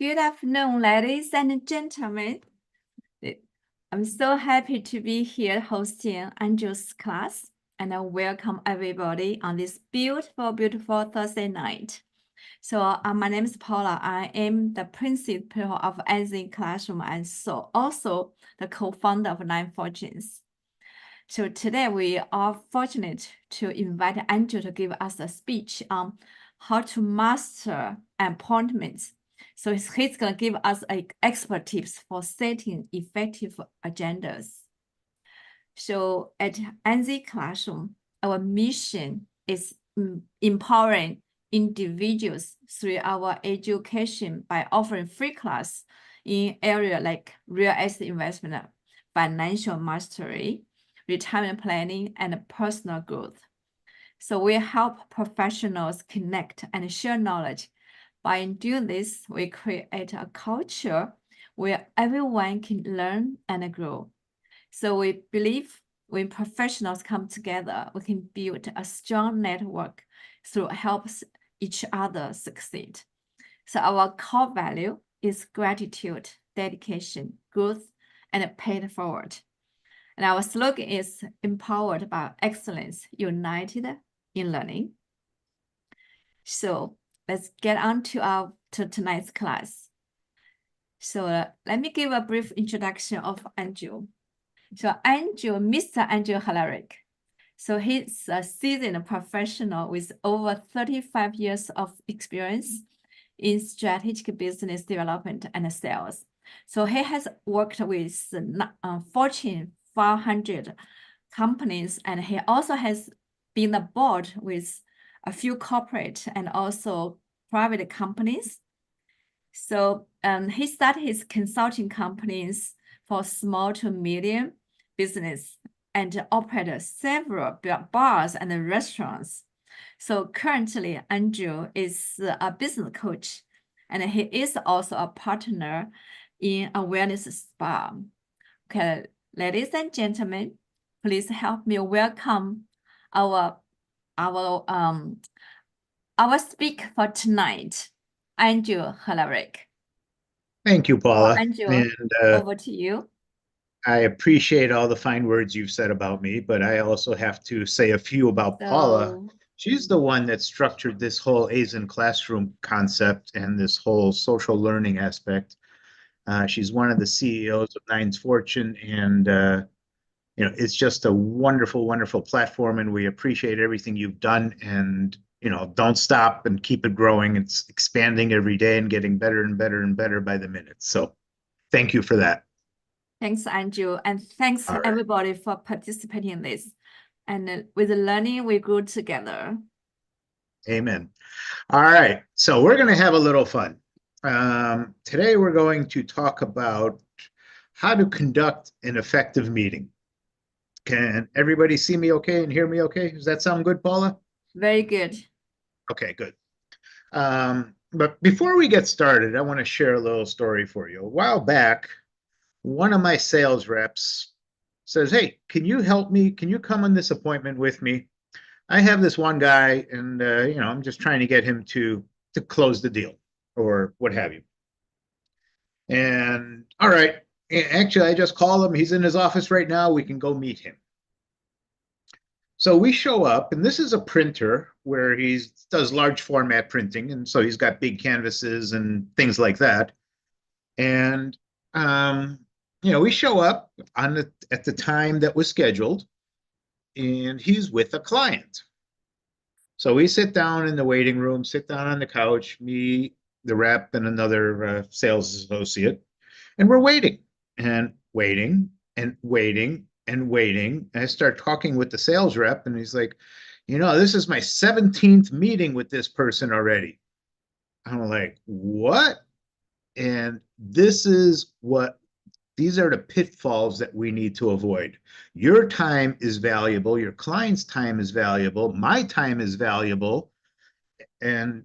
Good afternoon, ladies and gentlemen. I'm so happy to be here hosting Andrew's class, and I welcome everybody on this beautiful, beautiful Thursday night. So my name is Paula. I am the principal of Anzi Classroom and so also the co-founder of Nine Fortunes. So today we are fortunate to invite Andrew to give us a speech on how to master appointments. So he's going to give us expert tips for setting effective agendas. So at Anzi Classroom, our mission is empowering individuals through our education by offering free class in areas like real estate investment, financial mastery, retirement planning, and personal growth. So we help professionals connect and share knowledge. By doing this, we create a culture where everyone can learn and grow. So we believe when professionals come together, we can build a strong network through helps each other succeed. So our core value is gratitude, dedication, growth, and pay it forward. And our slogan is empowered by excellence, united in learning. So let's get on to tonight's class. So let me give a brief introduction of Andrew. So Mr. Andrew Halarick. So he's a seasoned professional with over 35 years of experience in strategic business development and sales. So he has worked with Fortune 500 companies, and he also has been on board with a few corporate and also private companies. So he started his consulting companies for small to medium business and operated several bars and restaurants. So currently, Andrew is a business coach, and he is also a partner in a wellness spa. Okay, ladies and gentlemen, please help me welcome our speaker for tonight, Andrew Halarick. Thank you, Paula. Andrew, and over to you. I appreciate all the fine words you've said about me, but I also have to say a few about Paula. She's the one that structured this whole Aizen classroom concept and this whole social learning aspect. She's one of the CEOs of Nine Fortunes, and it's just a wonderful, wonderful platform, and we appreciate everything you've done. And don't stop and keep it growing. It's expanding every day and getting better and better and better by the minute. So thank you for that. Thanks, Andrew. And thanks everybody for participating in this. And with the learning, we grew together. Amen. All right. So we're going to have a little fun. Today, we're going to talk about how to conduct an effective meeting. Can everybody see me okay and hear me okay? Does that sound good, Paula? Very good. Okay, good. But before we get started, I want to share a little story for you. A while back, one of my sales reps says, "Hey, can you help me? Can you come on this appointment with me? I have this one guy, and I'm just trying to get him to close the deal or what have you." And all right, actually, I just called him. He's in his office right now. We can go meet him. So we show up, and this is a printer where he does large format printing, and so he's got big canvases and things like that. And we show up at the time that was scheduled, and he's with a client. So we sit down in the waiting room, sit down on the couch, me, the rep, and another sales associate, and we're waiting and waiting and waiting and waiting. And I start talking with the sales rep, and he's like, this is my 17th meeting with this person already. I'm like, what? And these are the pitfalls that we need to avoid. Your time is valuable. Your client's time is valuable. My time is valuable. And,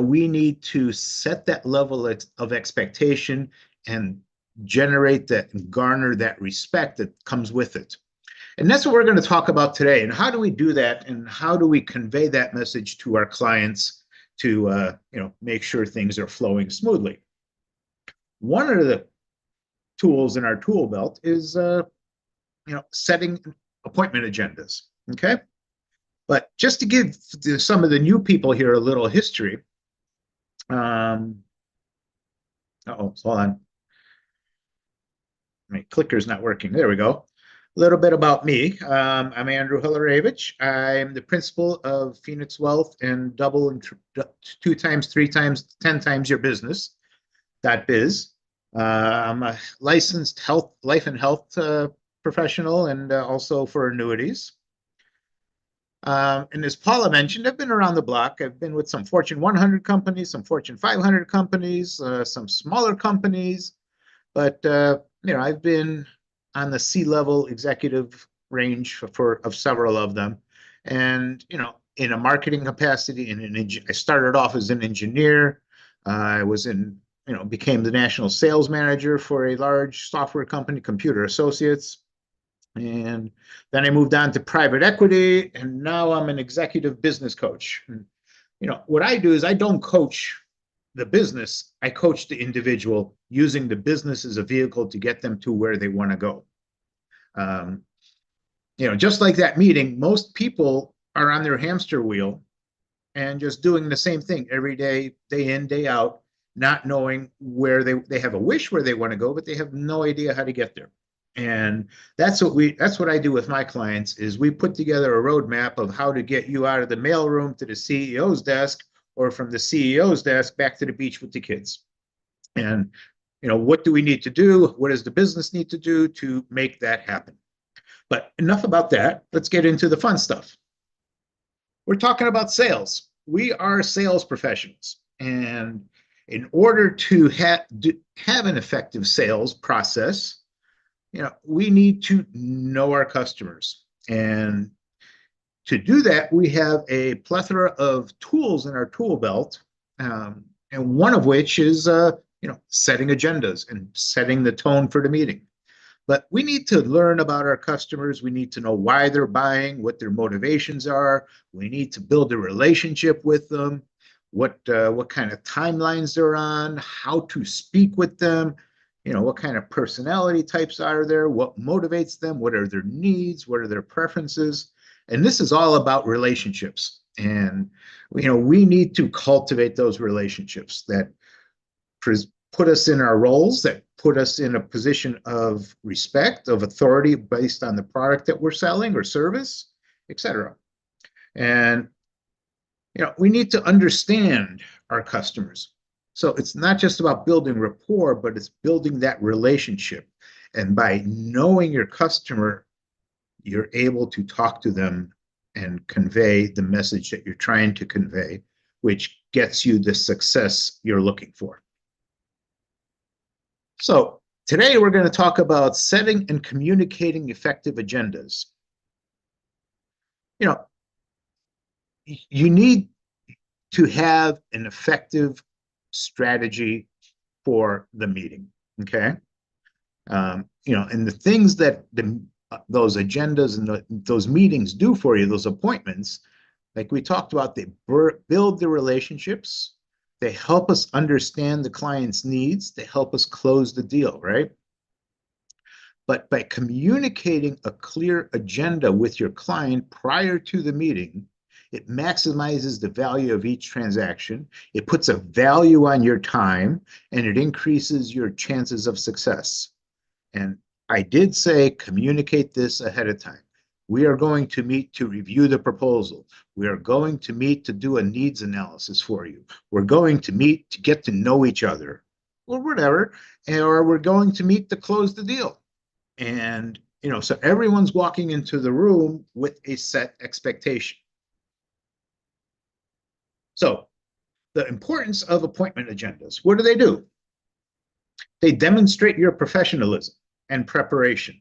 we need to set that level of expectation and generate that and garner that respect that comes with it. And that's what we're going to talk about today. And how do we do that? And how do we convey that message to our clients to make sure things are flowing smoothly? One of the tools in our tool belt is setting appointment agendas. Okay. But just to give some of the new people here a little history. Hold on. My clicker's not working. There we go. A little bit about me. I'm Andrew Hilarevich. I'm the principal of Phoenix Wealth and Double and 2 times, 3 times, 10 times your business .biz. I'm a licensed life and health professional and also for annuities. And as Paula mentioned, I've been around the block. I've been with some Fortune 100 companies, some Fortune 500 companies, some smaller companies, but I've been on the C-level executive range of several of them, and in a marketing capacity. I started off as an engineer. I was became the national sales manager for a large software company, Computer Associates. And then I moved on to private equity, and now I'm an executive business coach. And, what I do is I don't coach the business, I coach the individual using the business as a vehicle to get them to where they want to go. Just like that meeting, most people are on their hamster wheel and just doing the same thing every day, day in, day out, not knowing where they have a wish where they want to go, but they have no idea how to get there. And that's what I do with my clients is we put together a roadmap of how to get you out of the mailroom to the CEO's desk, or from the CEO's desk back to the beach with the kids. And what do we need to do? What does the business need to do to make that happen? But enough about that. Let's get into the fun stuff. We're talking about sales. We are sales professionals, and in order to have an effective sales process, we need to know our customers. And to do that, we have a plethora of tools in our tool belt, and one of which is setting agendas and setting the tone for the meeting. But we need to learn about our customers. We need to know why they're buying, what their motivations are. We need to build a relationship with them, what kind of timelines they're on, how to speak with them, what kind of personality types are there, what motivates them, what are their needs, what are their preferences. And this is all about relationships. And, we need to cultivate those relationships that put us in our roles, that put us in a position of respect, of authority based on the product that we're selling or service, etc. And, we need to understand our customers. So it's not just about building rapport, but it's building that relationship. And by knowing your customer, you're able to talk to them and convey the message that you're trying to convey, which gets you the success you're looking for. So today we're going to talk about setting and communicating effective agendas. You need to have an effective strategy for the meeting. Okay. And the things that those agendas and those meetings do for you, those appointments, like we talked about, they build the relationships. They help us understand the client's needs. They help us close the deal, right? But by communicating a clear agenda with your client prior to the meeting, it maximizes the value of each transaction. It puts a value on your time, and it increases your chances of success. And I did say communicate this ahead of time. We are going to meet to review the proposal. We are going to meet to do a needs analysis for you. We're going to meet to get to know each other, or whatever, or we're going to meet to close the deal. And, so everyone's walking into the room with a set expectation. So the importance of appointment agendas, what do? They demonstrate your professionalism and preparation.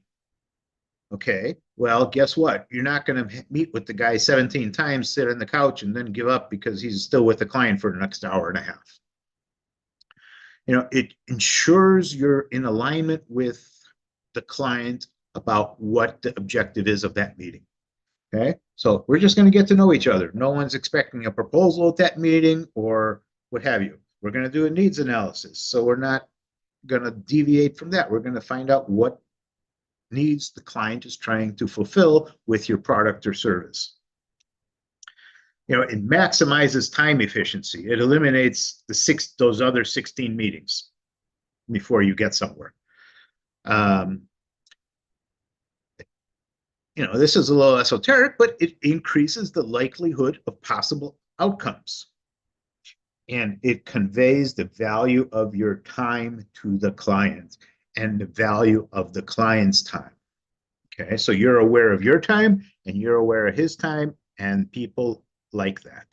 Okay, well, guess what? You're not going to meet with the guy 17 times, sit on the couch, and then give up because he's still with the client for the next hour and a half. It ensures you're in alignment with the client about what the objective is of that meeting. Okay, so we're just going to get to know each other. No one's expecting a proposal at that meeting or what have you. We're going to do a needs analysis. So we're not going to deviate from that. We're going to find out what needs the client is trying to fulfill with your product or service. You know, it maximizes time efficiency. It eliminates those other 16 meetings before you get somewhere. You know, this is a little esoteric, but it increases the likelihood of possible outcomes. And it conveys the value of your time to the client and the value of the client's time. Okay, so you're aware of your time and you're aware of his time, and people like that.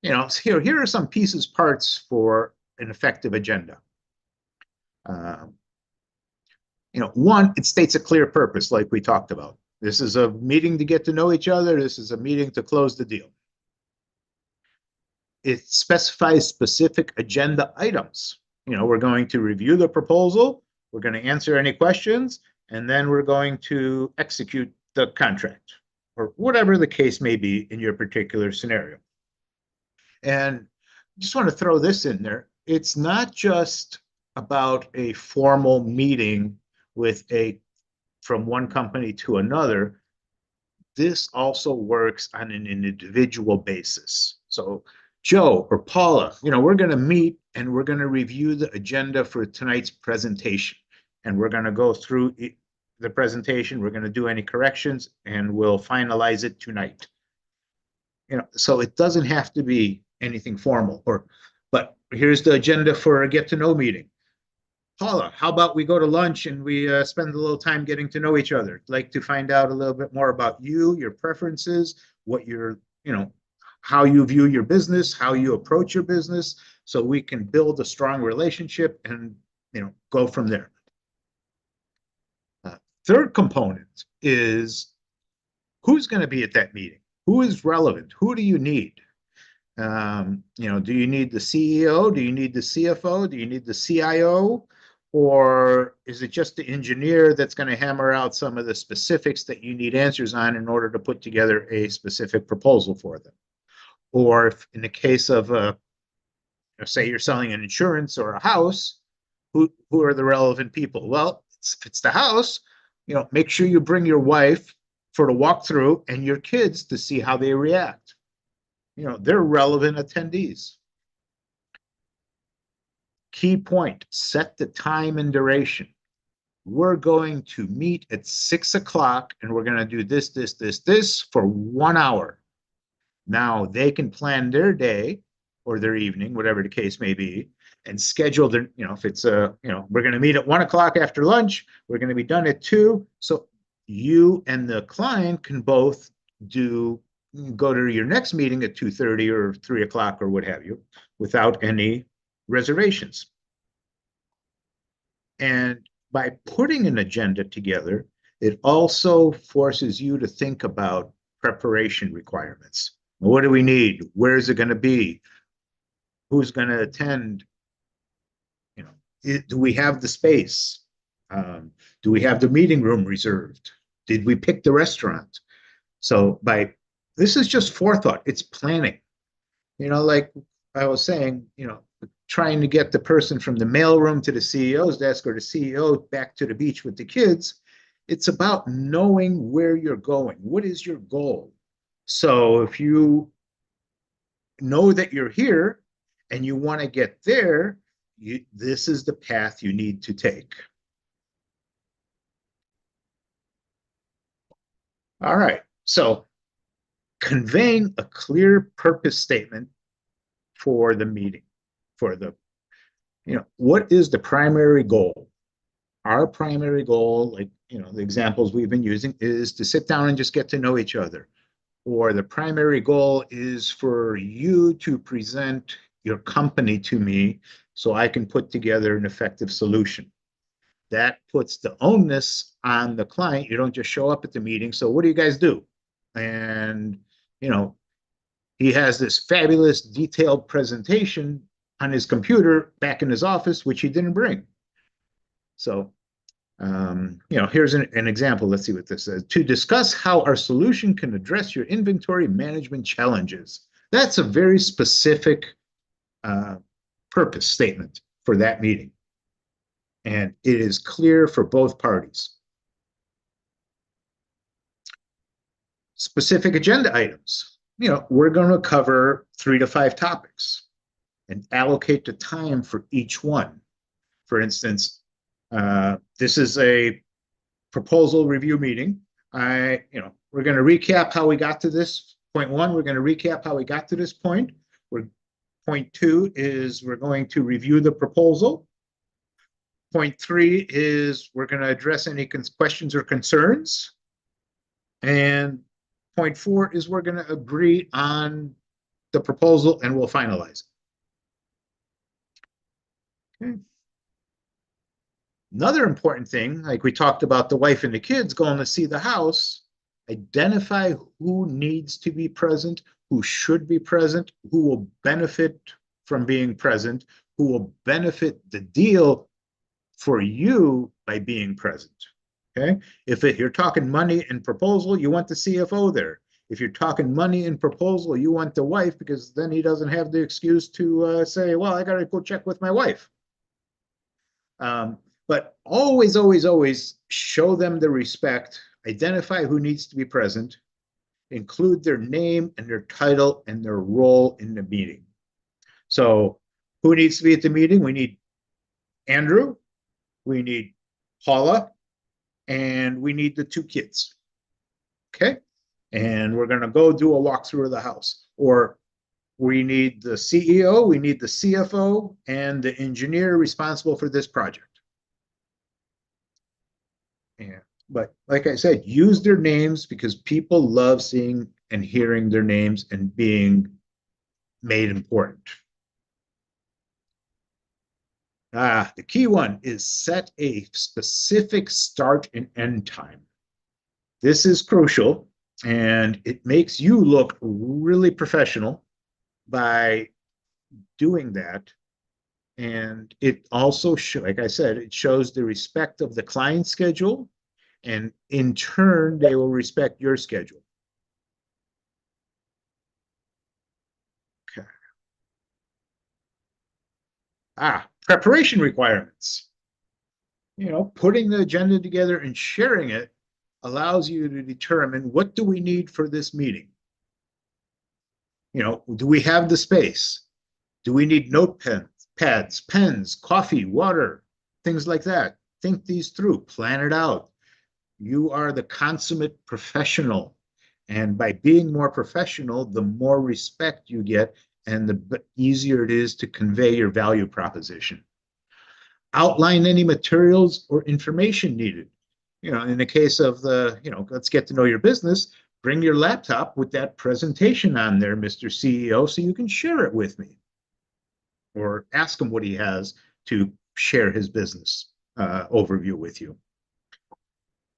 You know, so here are some pieces, parts for an effective agenda. You know, one, it states a clear purpose, like we talked about. This is a meeting to get to know each other. This is a meeting to close the deal. It specifies specific agenda items. You know, we're going to review the proposal, we're going to answer any questions, and then we're going to execute the contract, or whatever the case may be in your particular scenario. And just want to throw this in there. It's not just about a formal meeting with from one company to another. This also works on an individual basis. So Joe or Paula, you know, we're going to meet and we're going to review the agenda for tonight's presentation. And we're going to go through the presentation. We're going to do any corrections and we'll finalize it tonight. You know, so it doesn't have to be anything formal, but here's the agenda for a get to know meeting. Paula, how about we go to lunch and we spend a little time getting to know each other? I'd like to find out a little bit more about you, your preferences, what your, you know, how you view your business, how you approach your business, so we can build a strong relationship and, you know, go from there. Third component is who's going to be at that meeting? Who is relevant? Who do you need? You know, do you need the CEO? Do you need the CFO? Do you need the CIO? Or is it just the engineer that's going to hammer out some of the specifics that you need answers on in order to put together a specific proposal for them? Or if in the case of, say you're selling an insurance or a house, who are the relevant people? Well, if it's the house, you know, make sure you bring your wife for the walkthrough and your kids to see how they react. You know, they're relevant attendees. Key point, set the time and duration. We're going to meet at 6 o'clock and we're going to do this for 1 hour. Now they can plan their day or their evening, whatever the case may be, and schedule their, you know, if it's you know, we're going to meet at 1 o'clock after lunch, we're going to be done at 2. So you and the client can both go to your next meeting at 2:30 or 3 o'clock or what have you, without any reservations. And by putting an agenda together, it also forces you to think about preparation requirements. What do we need? Where is it going to be? Who's going to attend? You know, do we have the space? Do we have the meeting room reserved? Did we pick the restaurant? So this is just forethought. It's planning. You know, like I was saying, you know, trying to get the person from the mailroom to the CEO's desk or the CEO back to the beach with the kids. It's about knowing where you're going. What is your goal? So if you know that you're here and you want to get there, this is the path you need to take. All right. So conveying a clear purpose statement for the meeting, for the, you know, what is the primary goal? Our primary goal, like, you know, the examples we've been using, is to sit down and just get to know each other. Or the primary goal is for you to present your company to me so I can put together an effective solution. That puts the onus on the client. You don't just show up at the meeting. So what do you guys do? And, you know, he has this fabulous detailed presentation on his computer back in his office, which he didn't bring. So, here's an example. Let's see what this says. To discuss how our solution can address your inventory management challenges. That's a very specific purpose statement for that meeting. And it is clear for both parties. Specific agenda items. We're going to cover 3 to 5 topics and allocate the time for each one. For instance, this is a proposal review meeting. We're going to recap how we got to this point 1. We're going to recap how we got to this point. Point 2 is we're going to review the proposal. Point 3 is we're going to address any questions or concerns. And point 4 is we're going to agree on the proposal and we'll finalize it. Okay. Another important thing, like we talked about the wife and the kids going to see the house, identify who needs to be present, who should be present, who will benefit from being present, who will benefit the deal for you by being present. Okay. If you're talking money and proposal, you want the CFO there. If you're talking money and proposal, you want the wife, because then he doesn't have the excuse to say, well, I got to go check with my wife. But always, always, always show them the respect, identify who needs to be present, include their name and their title and their role in the meeting. So who needs to be at the meeting? We need Andrew, we need Paula, and we need the 2 kids. Okay. And we're going to go do a walkthrough of the house. Or we need the CEO, we need the CFO, and the engineer responsible for this project. Yeah. But like I said, use their names, because people love seeing and hearing their names and being made important. The key one is set a specific start and end time. This is crucial, and it makes you look really professional by doing that. And it also, like I said, it shows the respect of the client's schedule, and in turn, they will respect your schedule. Okay. Preparation requirements. Putting the agenda together and sharing it allows you to determine, what do we need for this meeting? Do we have the space? Do we need notepads, pens, coffee, water, things like that? Think these through, plan it out. You are the consummate professional. And by being more professional, the more respect you get and the easier it is to convey your value proposition. Outline any materials or information needed. In the case of the, let's get to know your business, bring your laptop with that presentation on there, Mr. CEO, so you can share it with me. Or ask him what he has to share his business overview with you.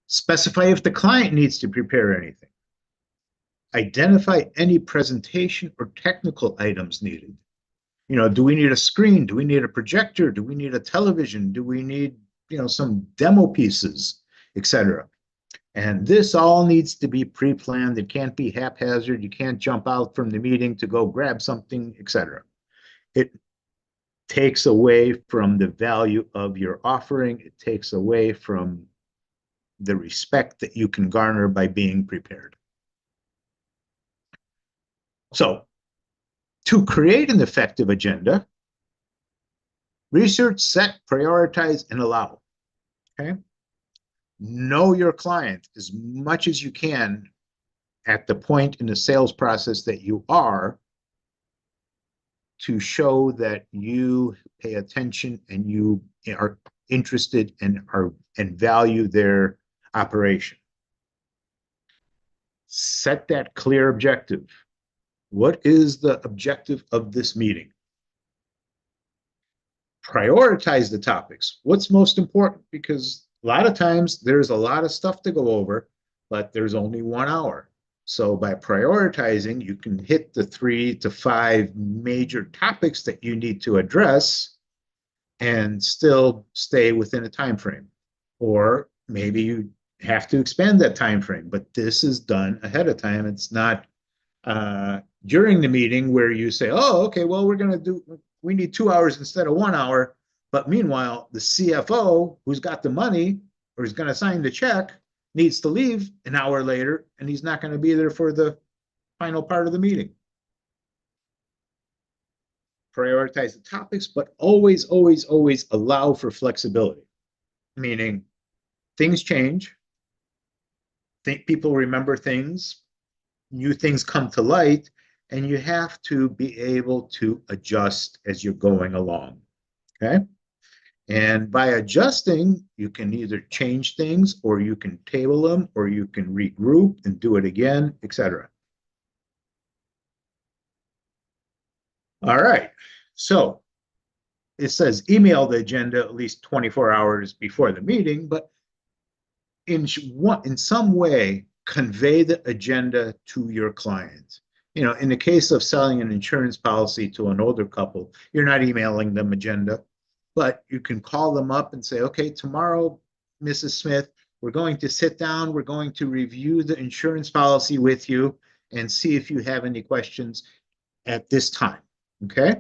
Specify if the client needs to prepare anything. Identify any presentation or technical items needed. Do we need a screen? Do we need a projector? Do we need a television? Do we need, some demo pieces, etc.? And this all needs to be pre-planned. It can't be haphazard. You can't jump out from the meeting to go grab something, etc. It takes away from the value of your offering. It takes away from the respect that you can garner by being prepared. So, to create an effective agenda, research, set, prioritize, and allow. Okay? Know your client as much as you can at the point in the sales process that you are, to show that you pay attention and you are interested and value their operation. Set that clear objective. What is the objective of this meeting? Prioritize the topics. What's most important? Because a lot of times there's a lot of stuff to go over, but there's only 1 hour. So by prioritizing, you can hit the 3 to 5 major topics that you need to address and still stay within a time frame. Or maybe you have to expand that time frame, but this is done ahead of time. It's not during the meeting where you say, oh, okay, well, we need 2 hours instead of 1 hour. But meanwhile, the CFO who's got the money or is going to sign the check needs to leave an hour later, and he's not going to be there for the final part of the meeting. Prioritize the topics, but always, always, always allow for flexibility. Meaning things change. People remember things. New things come to light, and you have to be able to adjust as you're going along. Okay. And by adjusting, you can either change things, or you can table them, or you can regroup and do it again, etc. All right. So it says email the agenda at least 24 hours before the meeting, but in some way, convey the agenda to your client. In the case of selling an insurance policy to an older couple, you're not emailing them agenda, but you can call them up and say, okay, tomorrow, Mrs. Smith, we're going to sit down, we're going to review the insurance policy with you and see if you have any questions at this time, okay?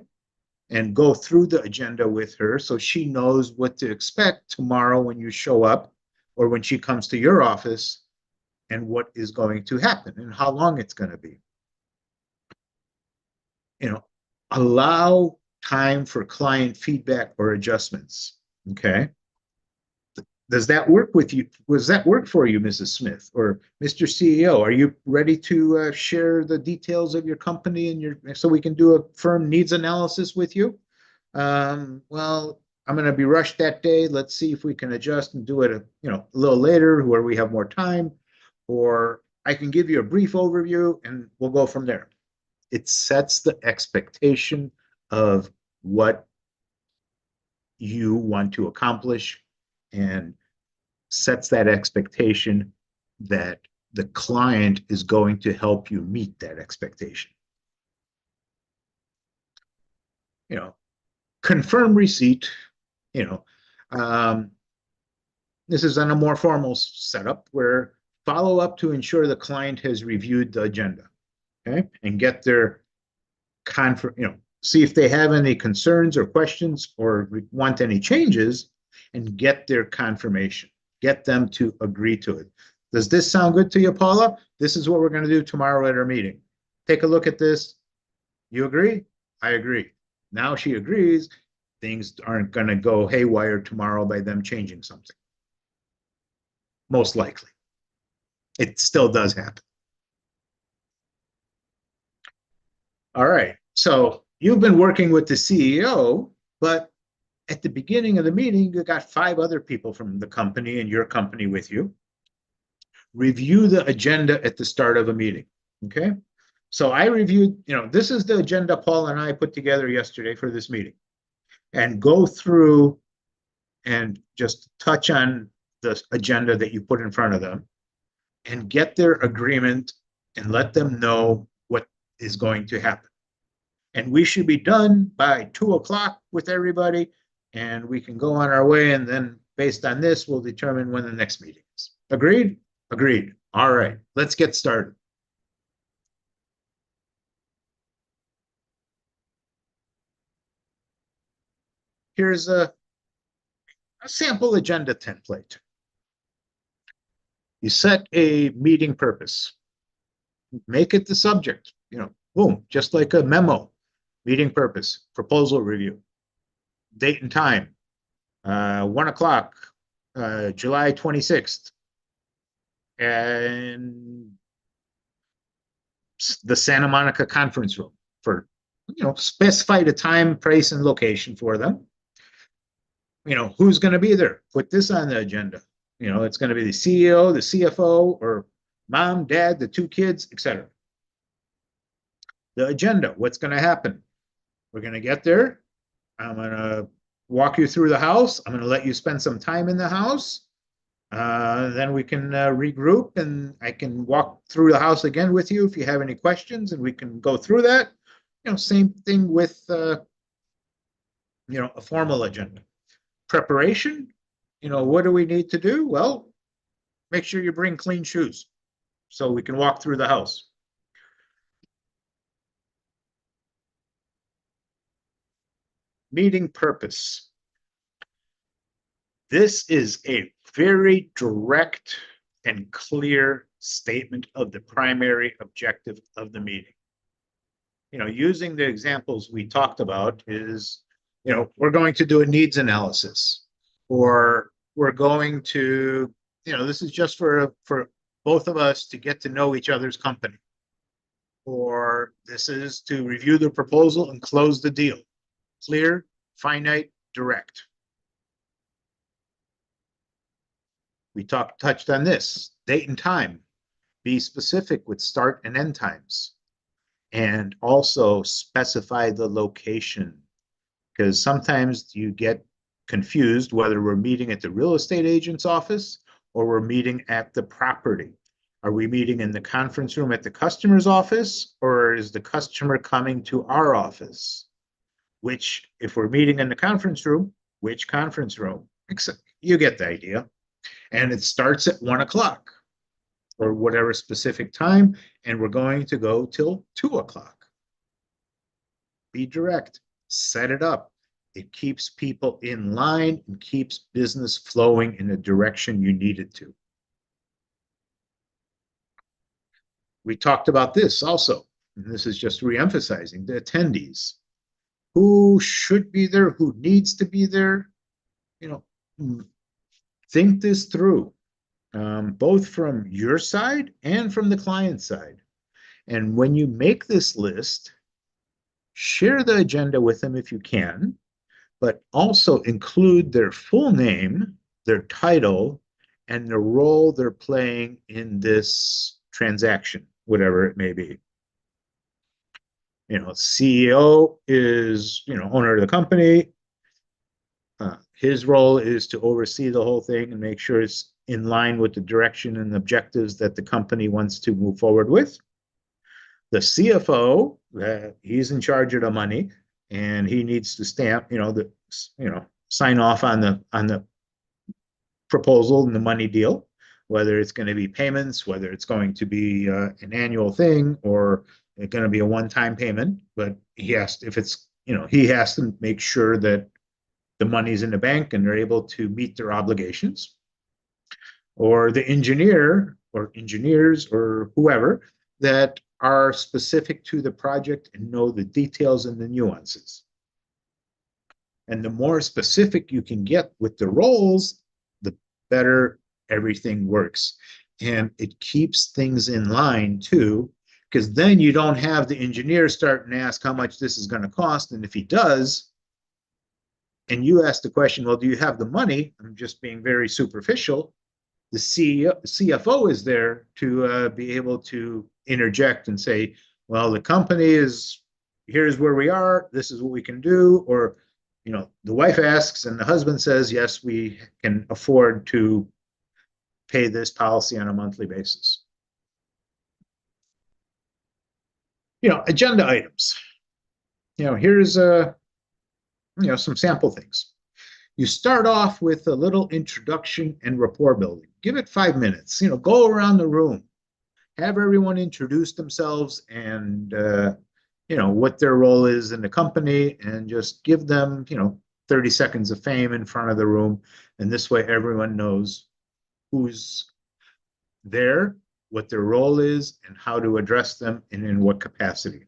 And go through the agenda with her so she knows what to expect tomorrow when you show up or when she comes to your office, and what is going to happen and how long it's going to be. Allow time for client feedback or adjustments. Okay. Does that work with you? Does that work for you, Mrs. Smith or Mr. CEO? Are you ready to share the details of your company and so we can do a firm needs analysis with you? Well, I'm going to be rushed that day. Let's see if we can adjust and do it a little later where we have more time, or I can give you a brief overview and we'll go from there. It sets the expectation of what you want to accomplish and sets that expectation that the client is going to help you meet that expectation. Confirm receipt. This is on a more formal setup where follow up to ensure the client has reviewed the agenda, okay, and get their see if they have any concerns or questions or want any changes, and get their confirmation. Get them to agree to it. Does this sound good to you, Paula? This is what we're going to do tomorrow at our meeting. Take a look at this. You agree? I agree. Now she agrees. Things aren't going to go haywire tomorrow by them changing something. Most likely. It still does happen. All right. So you've been working with the CEO, but at the beginning of the meeting, you got 5 other people from the company and your company with you. Review the agenda at the start of a meeting. Okay. So I reviewed, this is the agenda Paul and I put together yesterday for this meeting, and go through and just touch on the agenda that you put in front of them and get their agreement and let them know what is going to happen. And we should be done by 2 o'clock with everybody, and we can go on our way. And then based on this, we'll determine when the next meeting is. Agreed? Agreed. All right, let's get started. Here's a sample agenda template. You set a meeting purpose. Make it the subject, boom, just like a memo. Meeting purpose, proposal review, date and time, 1 o'clock, July 26th. And the Santa Monica conference room for, specify the time, price, and location for them. Who's going to be there? Put this on the agenda. It's going to be the CEO, the CFO, or mom, dad, the 2 kids, etc. The agenda, what's going to happen? We're going to get there. I'm going to walk you through the house. I'm going to let you spend some time in the house. Then we can regroup, and I can walk through the house again with you if you have any questions, and we can go through that. Same thing with a formal agenda. Preparation, what do we need to do? Well, make sure you bring clean shoes so we can walk through the house. Meeting purpose. This is a very direct and clear statement of the primary objective of the meeting. Using the examples we talked about is, we're going to do a needs analysis, or we're going to, this is just for both of us to get to know each other's company, or this is to review the proposal and close the deal. Clear, finite, direct. We touched on this, date and time. Be specific with start and end times. And also specify the location, because sometimes you get confused whether we're meeting at the real estate agent's office or we're meeting at the property. Are we meeting in the conference room at the customer's office, or is the customer coming to our office? Which, if we're meeting in the conference room, which conference room? You get the idea. And it starts at 1 o'clock or whatever specific time, and we're going to go till 2 o'clock. Be direct, set it up. It keeps people in line and keeps business flowing in the direction you need it to. We talked about this also, and this is just re-emphasizing the attendees. Who should be there? Who needs to be there? Think this through, both from your side and from the client side. And when you make this list, share the agenda with them if you can, but also include their full name, their title, and the role they're playing in this transaction, whatever it may be. CEO is, owner of the company. His role is to oversee the whole thing and make sure it's in line with the direction and objectives that the company wants to move forward with. The CFO, he's in charge of the money, and he needs to stamp, sign off on the proposal and the money deal, whether it's going to be payments, whether it's going to be an annual thing, or it's going to be a one-time payment. But he has to make sure that the money's in the bank and they're able to meet their obligations. Or the engineer or engineers or whoever that are specific to the project and know the details and the nuances. And the more specific you can get with the roles, the better everything works. And it keeps things in line too, because then you don't have the engineer starting to ask how much this is going to cost. And if he does, and you ask the question, well, do you have the money? I'm just being very superficial. The CFO is there to be able to interject and say, well, the company is, here's where we are, this is what we can do. Or, the wife asks and the husband says, yes, we can afford to pay this policy on a monthly basis. Agenda items. Here's some sample things. You start off with a little introduction and rapport building. Give it 5 minutes. Go around the room, have everyone introduce themselves and what their role is in the company, and just give them 30 seconds of fame in front of the room. And this way, everyone knows who's there, what their role is, and how to address them, and in what capacity.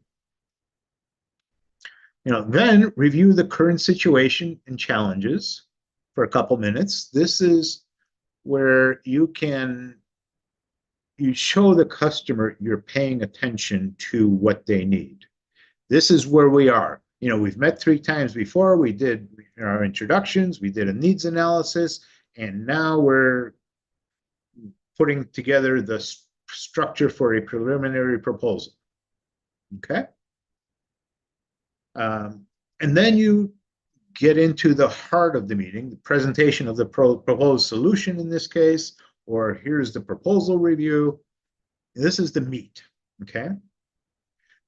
Then review the current situation and challenges for a couple minutes. This is where you show the customer you're paying attention to what they need. This is where we are. We've met 3 times before. We did our introductions, we did a needs analysis, and now we're putting together the structure for a preliminary proposal. Okay? And then you get into the heart of the meeting, the presentation of the proposed solution in this case, or here's the proposal review. This is the meat, okay?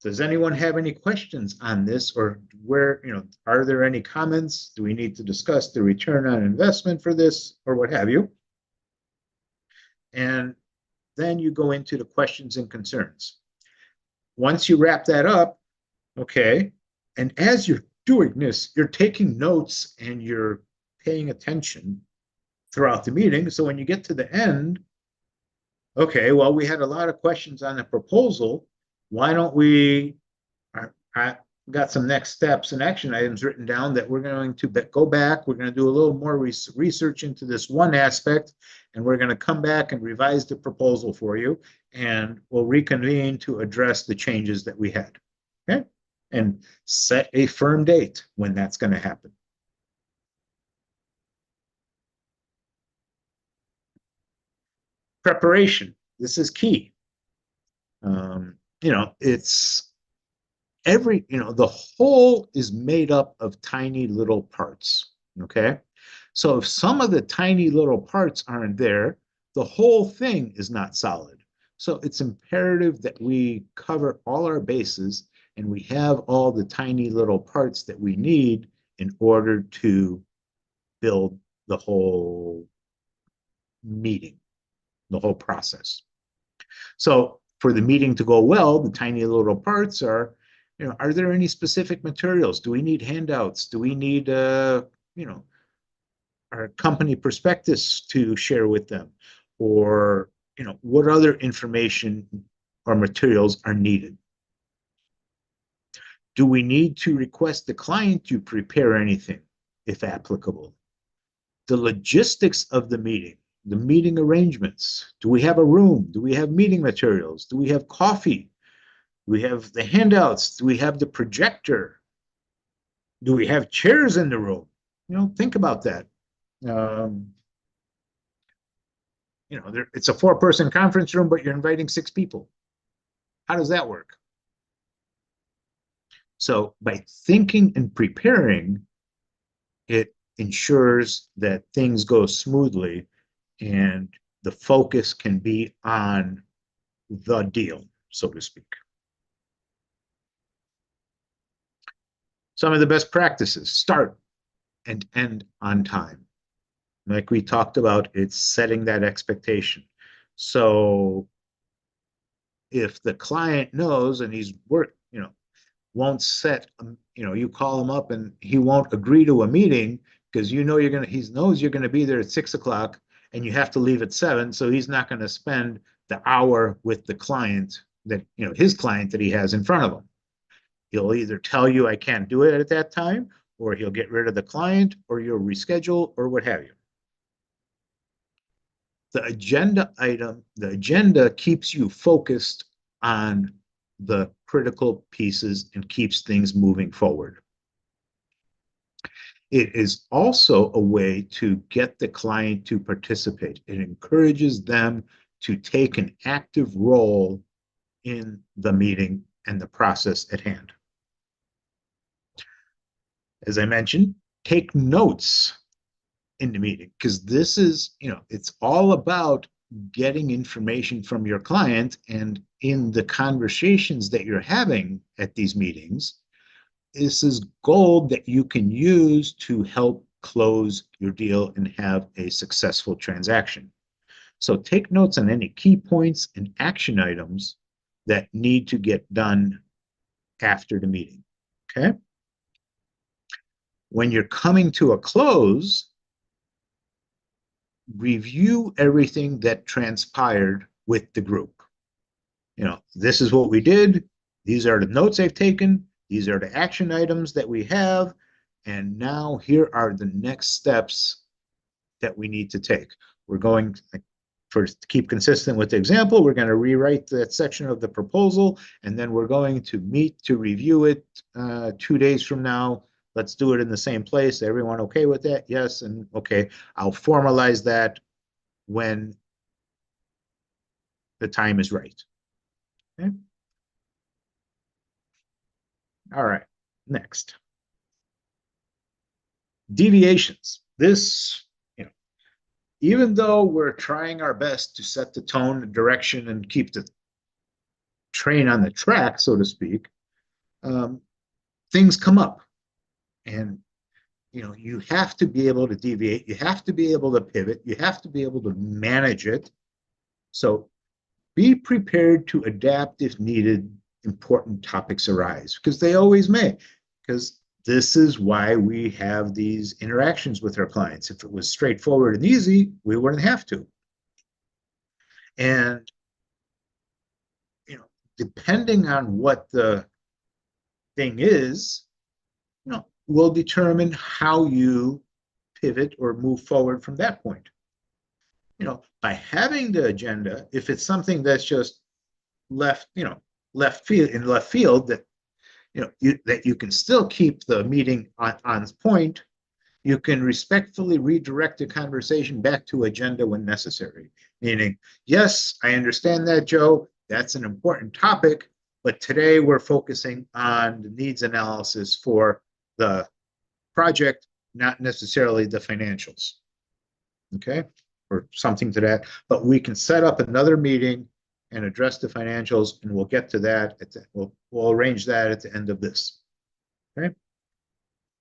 Does anyone have any questions on this, or where, are there any comments? Do we need to discuss the return on investment for this, or what have you? And then you go into the questions and concerns. Once you wrap that up, okay, and as you're doing this, you're taking notes and you're paying attention throughout the meeting. So when you get to the end, okay, well, we had a lot of questions on the proposal. Why don't we, I got some next steps and action items written down that we're going to go back. We're going to do a little more research into this one aspect, and we're going to come back and revise the proposal for you, and we'll reconvene to address the changes that we had. Okay? And set a firm date when that's going to happen. Preparation. This is key. It's the whole is made up of tiny little parts. Okay. So if some of the tiny little parts aren't there, the whole thing is not solid. So it's imperative that we cover all our bases and we have all the tiny little parts that we need in order to build the whole meeting, the whole process. So for the meeting to go well, the tiny little parts are, are there any specific materials? Do we need handouts? Do we need, our company prospectus to share with them? Or, what other information or materials are needed? Do we need to request the client to prepare anything, if applicable? The logistics of the meeting arrangements. Do we have a room? Do we have meeting materials? Do we have coffee? Do we have the handouts? Do we have the projector? Do we have chairs in the room? Think about that. It's a 4-person conference room, but you're inviting 6 people. How does that work? So by thinking and preparing, it ensures that things go smoothly and the focus can be on the deal, so to speak. Some of the best practices: start and end on time. Like we talked about, it's setting that expectation. So if the client knows and he's won't set, you call him up and he won't agree to a meeting because he knows you're going to be there at 6 o'clock and you have to leave at 7. So he's not going to spend the hour with the client that, his client that he has in front of him. He'll either tell you I can't do it at that time, or he'll get rid of the client, or you'll reschedule, or what have you. The agenda keeps you focused on the critical pieces and keeps things moving forward. It is also a way to get the client to participate. It encourages them to take an active role in the meeting and the process at hand. As I mentioned, take notes in the meeting, because this is, it's all about getting information from your client, and in the conversations that you're having at these meetings, this is gold that you can use to help close your deal and have a successful transaction. So take notes on any key points and action items that need to get done after the meeting. Okay? When you're coming to a close, review everything that transpired with the group. This is what we did. These are the notes I've taken. These are the action items that we have. And now here are the next steps that we need to take. We're going to keep consistent with the example. We're going to rewrite that section of the proposal, and then we're going to meet to review it 2 days from now. Let's do it in the same place. Everyone okay with that? Yes. And okay, I'll formalize that when the time is right. Okay. All right. Next. Deviations. This, even though we're trying our best to set the tone, the direction, and keep the train on the track, so to speak, things come up. And you have to be able to deviate. You have to be able to pivot. You have to be able to manage it. So be prepared to adapt if needed. Important topics arise, because they always may. Because this is why we have these interactions with our clients. If it was straightforward and easy, we wouldn't have to. And depending on what the thing is, will determine how you pivot or move forward from that point. By having the agenda, if it's something that's just left field, that that you can still keep the meeting on point, you can respectfully redirect the conversation back to agenda when necessary. Meaning, yes, I understand that, Joe. That's an important topic, but today we're focusing on the needs analysis for the project, not necessarily the financials. Okay, or something to that. But we can set up another meeting and address the financials, and we'll get to that. We'll arrange that at the end of this. Okay.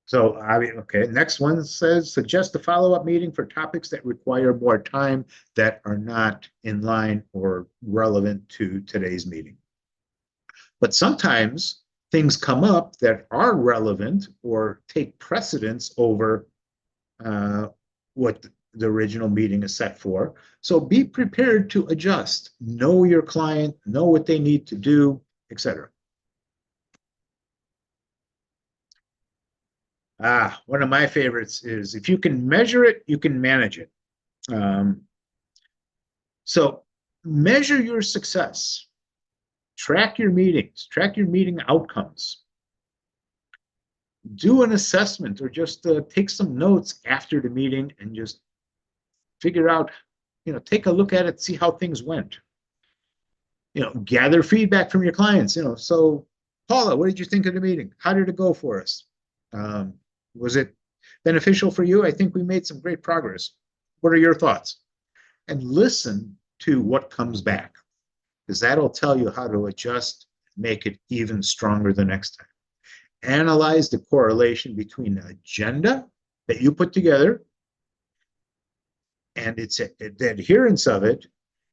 So, okay, next one says, suggest a follow-up meeting for topics that require more time that are not in line or relevant to today's meeting. But sometimes things come up that are relevant or take precedence over what the original meeting is set for. So be prepared to adjust. Know your client, know what they need to do, etc. One of my favorites is, if you can measure it, you can manage it. So measure your success. Track your meetings, track your meeting outcomes. Do an assessment, or just take some notes after the meeting and just figure out, take a look at it, see how things went. Gather feedback from your clients. So Paula, what did you think of the meeting? How did it go for us? Was it beneficial for you? I think we made some great progress. What are your thoughts? And listen to what comes back, because that'll tell you how to adjust, make it even stronger the next time. Analyze the correlation between the agenda that you put together and the adherence of it,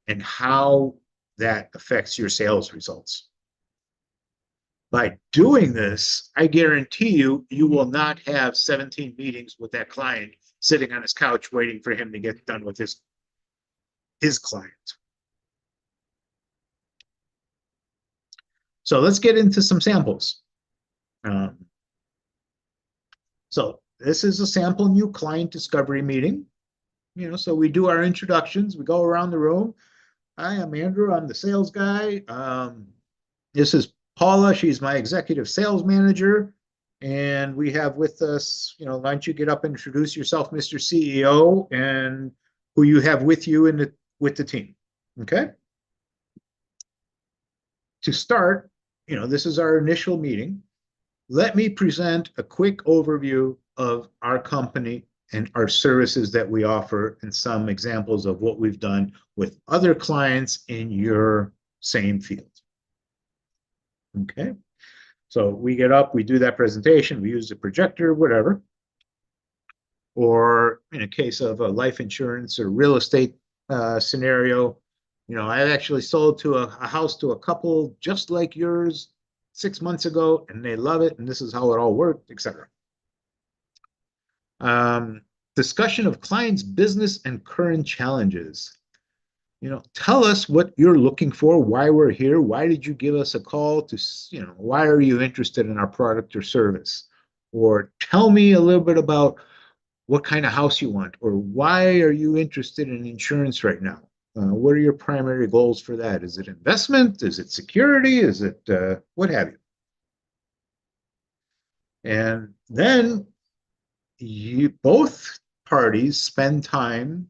and how that affects your sales results. By doing this, I guarantee you will not have 17 meetings with that client sitting on his couch waiting for him to get done with his client. So let's get into some samples. So this is a sample new client discovery meeting. So we do our introductions. We go around the room. Hi, I'm Andrew. I'm the sales guy. This is Paula. She's my executive sales manager. And we have with us, why don't you get up and introduce yourself, Mr. CEO, and who you have with you with the team. Okay. To start, this is our initial meeting. Let me present a quick overview of our company and our services that we offer, and some examples of what we've done with other clients in your same field. Okay, so we get up, we do that presentation, we use the projector, whatever. Or in a case of a life insurance or real estate scenario, I actually sold to a house to a couple just like yours 6 months ago, and they love it, and this is how it all worked, etc. Discussion of clients' business and current challenges. Tell us what you're looking for, why we're here, why did you give us a call why are you interested in our product or service? Or tell me a little bit about what kind of house you want, or why are you interested in insurance right now? What are your primary goals for that? Is it investment? Is it security? Is it what have you? And then both parties spend time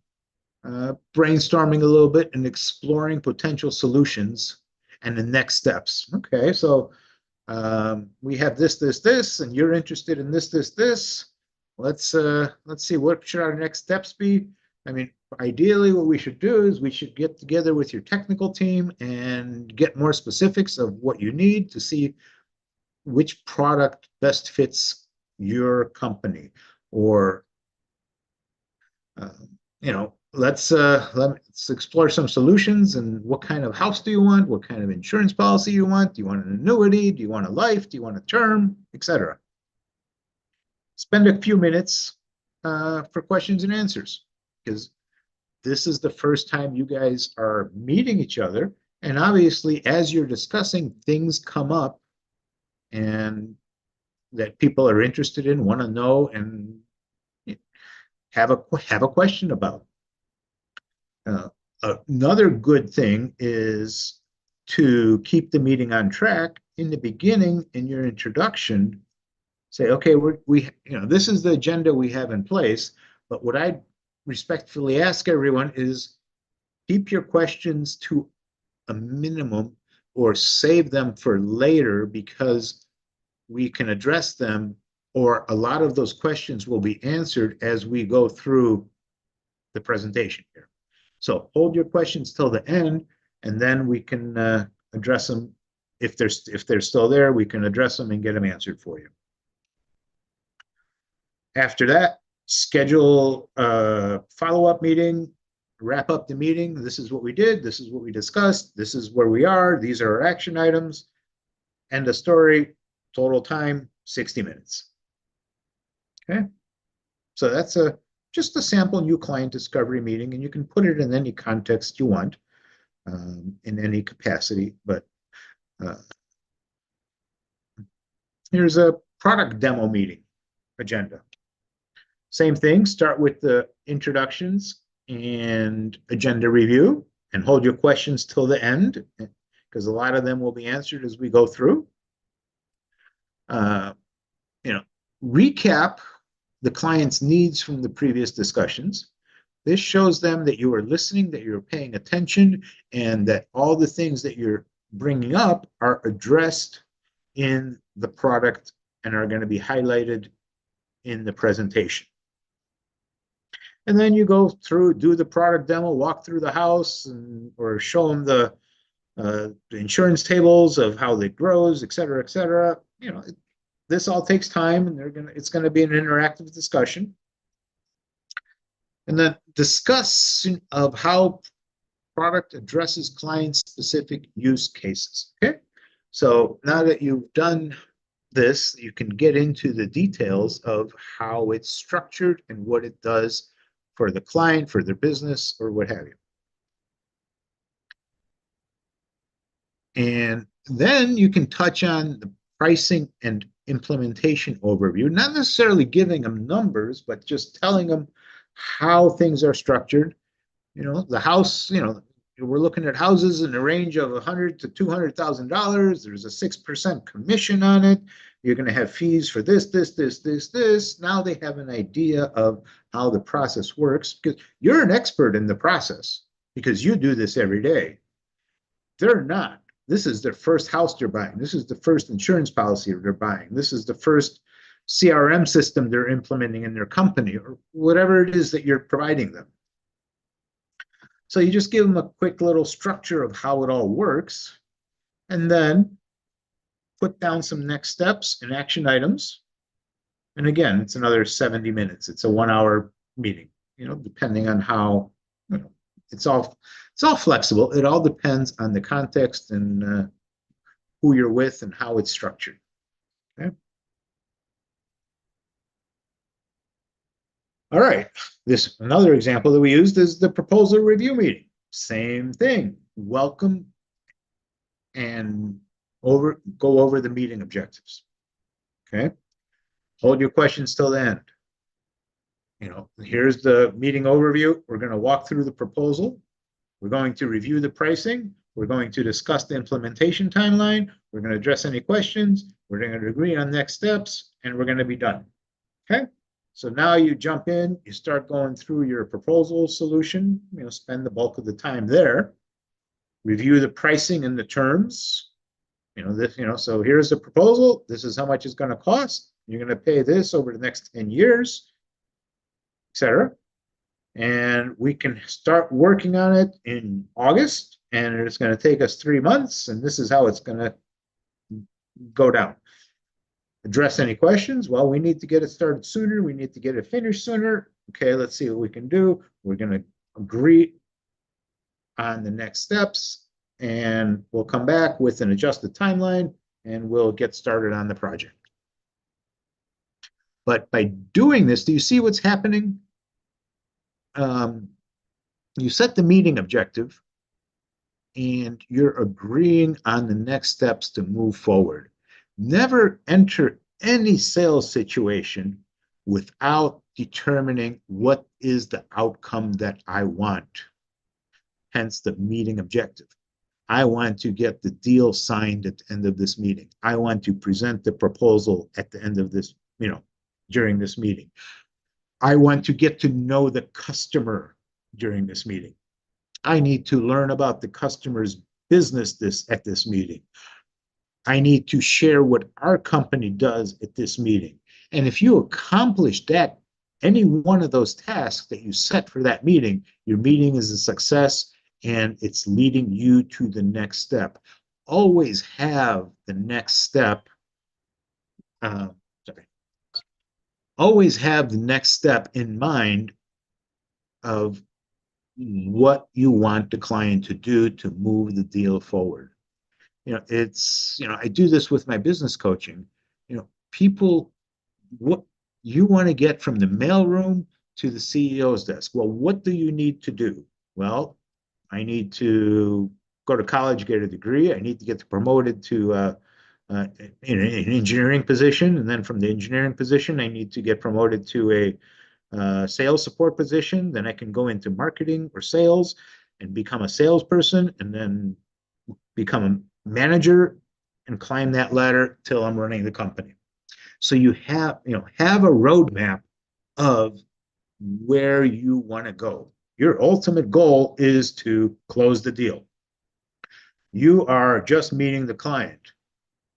brainstorming a little bit and exploring potential solutions and the next steps. Okay, so we have this, and you're interested in this. Let's see, what should our next steps be? I mean, ideally, what we should do is we should get together with your technical team and get more specifics of what you need to see which product best fits your company. Or, let's explore some solutions. And what kind of house do you want? What kind of insurance policy you want? Do you want an annuity? Do you want a life? Do you want a term, etc.? Spend a few minutes for questions and answers, because this is the first time you guys are meeting each other. And obviously, as you're discussing, things come up and that people are interested in, want to know, and have a question about. Another good thing is to keep the meeting on track. In the beginning, in your introduction, say, okay, this is the agenda we have in place. But what I respectfully ask everyone is keep your questions to a minimum or save them for later, because we can address them, or a lot of those questions will be answered as we go through the presentation here. So hold your questions till the end, and then we can address them. If they're still there, we can address them and get them answered for you. After that, schedule a follow-up meeting, wrap up the meeting. This is what we did. This is what we discussed. This is where we are. These are our action items. End of story. Total time, 60 minutes. Okay. So that's just a sample new client discovery meeting, and you can put it in any context you want, in any capacity. But here's a product demo meeting agenda. Same thing, start with the introductions and agenda review, and hold your questions till the end, because a lot of them will be answered as we go through. Recap the client's needs from the previous discussions. This shows them that you are listening, that you're paying attention, and that all the things that you're bringing up are addressed in the product and are going to be highlighted in the presentation. And then you go through, do the product demo, walk through the house, or show them the insurance tables of how it grows, et cetera, et cetera. This all takes time, and it's going to be an interactive discussion. And then discussion of how product addresses client-specific use cases. Okay, so now that you've done this, you can get into the details of how it's structured and what it does for the client, for their business, or what have you. And then you can touch on the pricing and implementation overview, not necessarily giving them numbers, but just telling them how things are structured. The house, we're looking at houses in the range of $100,000 to $200,000. There's a 6% commission on it. You're going to have fees for this. Now they have an idea of how the process works, because you're an expert in the process because you do this every day. They're not. This is their first house they're buying. This is the first insurance policy they're buying. This is the first CRM system they're implementing in their company, or whatever it is that you're providing them. So you just give them a quick little structure of how it all works, and then put down some next steps and action items. And again, it's another 70 minutes. It's a 1-hour meeting, depending on how, it's all flexible. It all depends on the context and who you're with and how it's structured. Okay. All right. Another example that we used is the proposal review meeting. Same thing. Welcome and go over the meeting objectives. Okay. Hold your questions till the end. Here's the meeting overview. We're going to walk through the proposal. We're going to review the pricing. We're going to discuss the implementation timeline. We're going to address any questions. We're going to agree on next steps, and we're going to be done. Okay. So now you jump in, you start going through your proposal solution, spend the bulk of the time there, review the pricing and the terms. So here's the proposal. This is how much it's going to cost. You're going to pay this over the next 10 years, etc. and we can start working on it in August, and it's going to take us 3 months, and this is how it's going to go down. Address any questions? Well, we need to get it started sooner. We need to get it finished sooner. Okay, let's see what we can do. We're going to agree on the next steps, and we'll come back with an adjusted timeline, and we'll get started on the project. But by doing this, do you see what's happening? You set the meeting objective, and you're agreeing on the next steps to move forward. Never enter any sales situation without determining what is the outcome that I want. Hence the meeting objective. I want to get the deal signed at the end of this meeting. I want to present the proposal at the end of this, during this meeting. I want to get to know the customer during this meeting. I need to learn about the customer's business at this meeting. I need to share what our company does at this meeting. And if you accomplish that, any one of those tasks that you set for that meeting, your meeting is a success and it's leading you to the next step. Always have the next step. Always have the next step in mind of what you want the client to do to move the deal forward. I do this with my business coaching. People, what you want to get from the mailroom to the CEO's desk. Well, what do you need to do? Well, I need to go to college, get a degree. I need to get promoted to an engineering position. And then from the engineering position, I need to get promoted to a sales support position. Then I can go into marketing or sales and become a salesperson, and then become a manager and climb that ladder till I'm running the company. So you have a roadmap of where you want to go. Your ultimate goal is to close the deal. You are just meeting the client.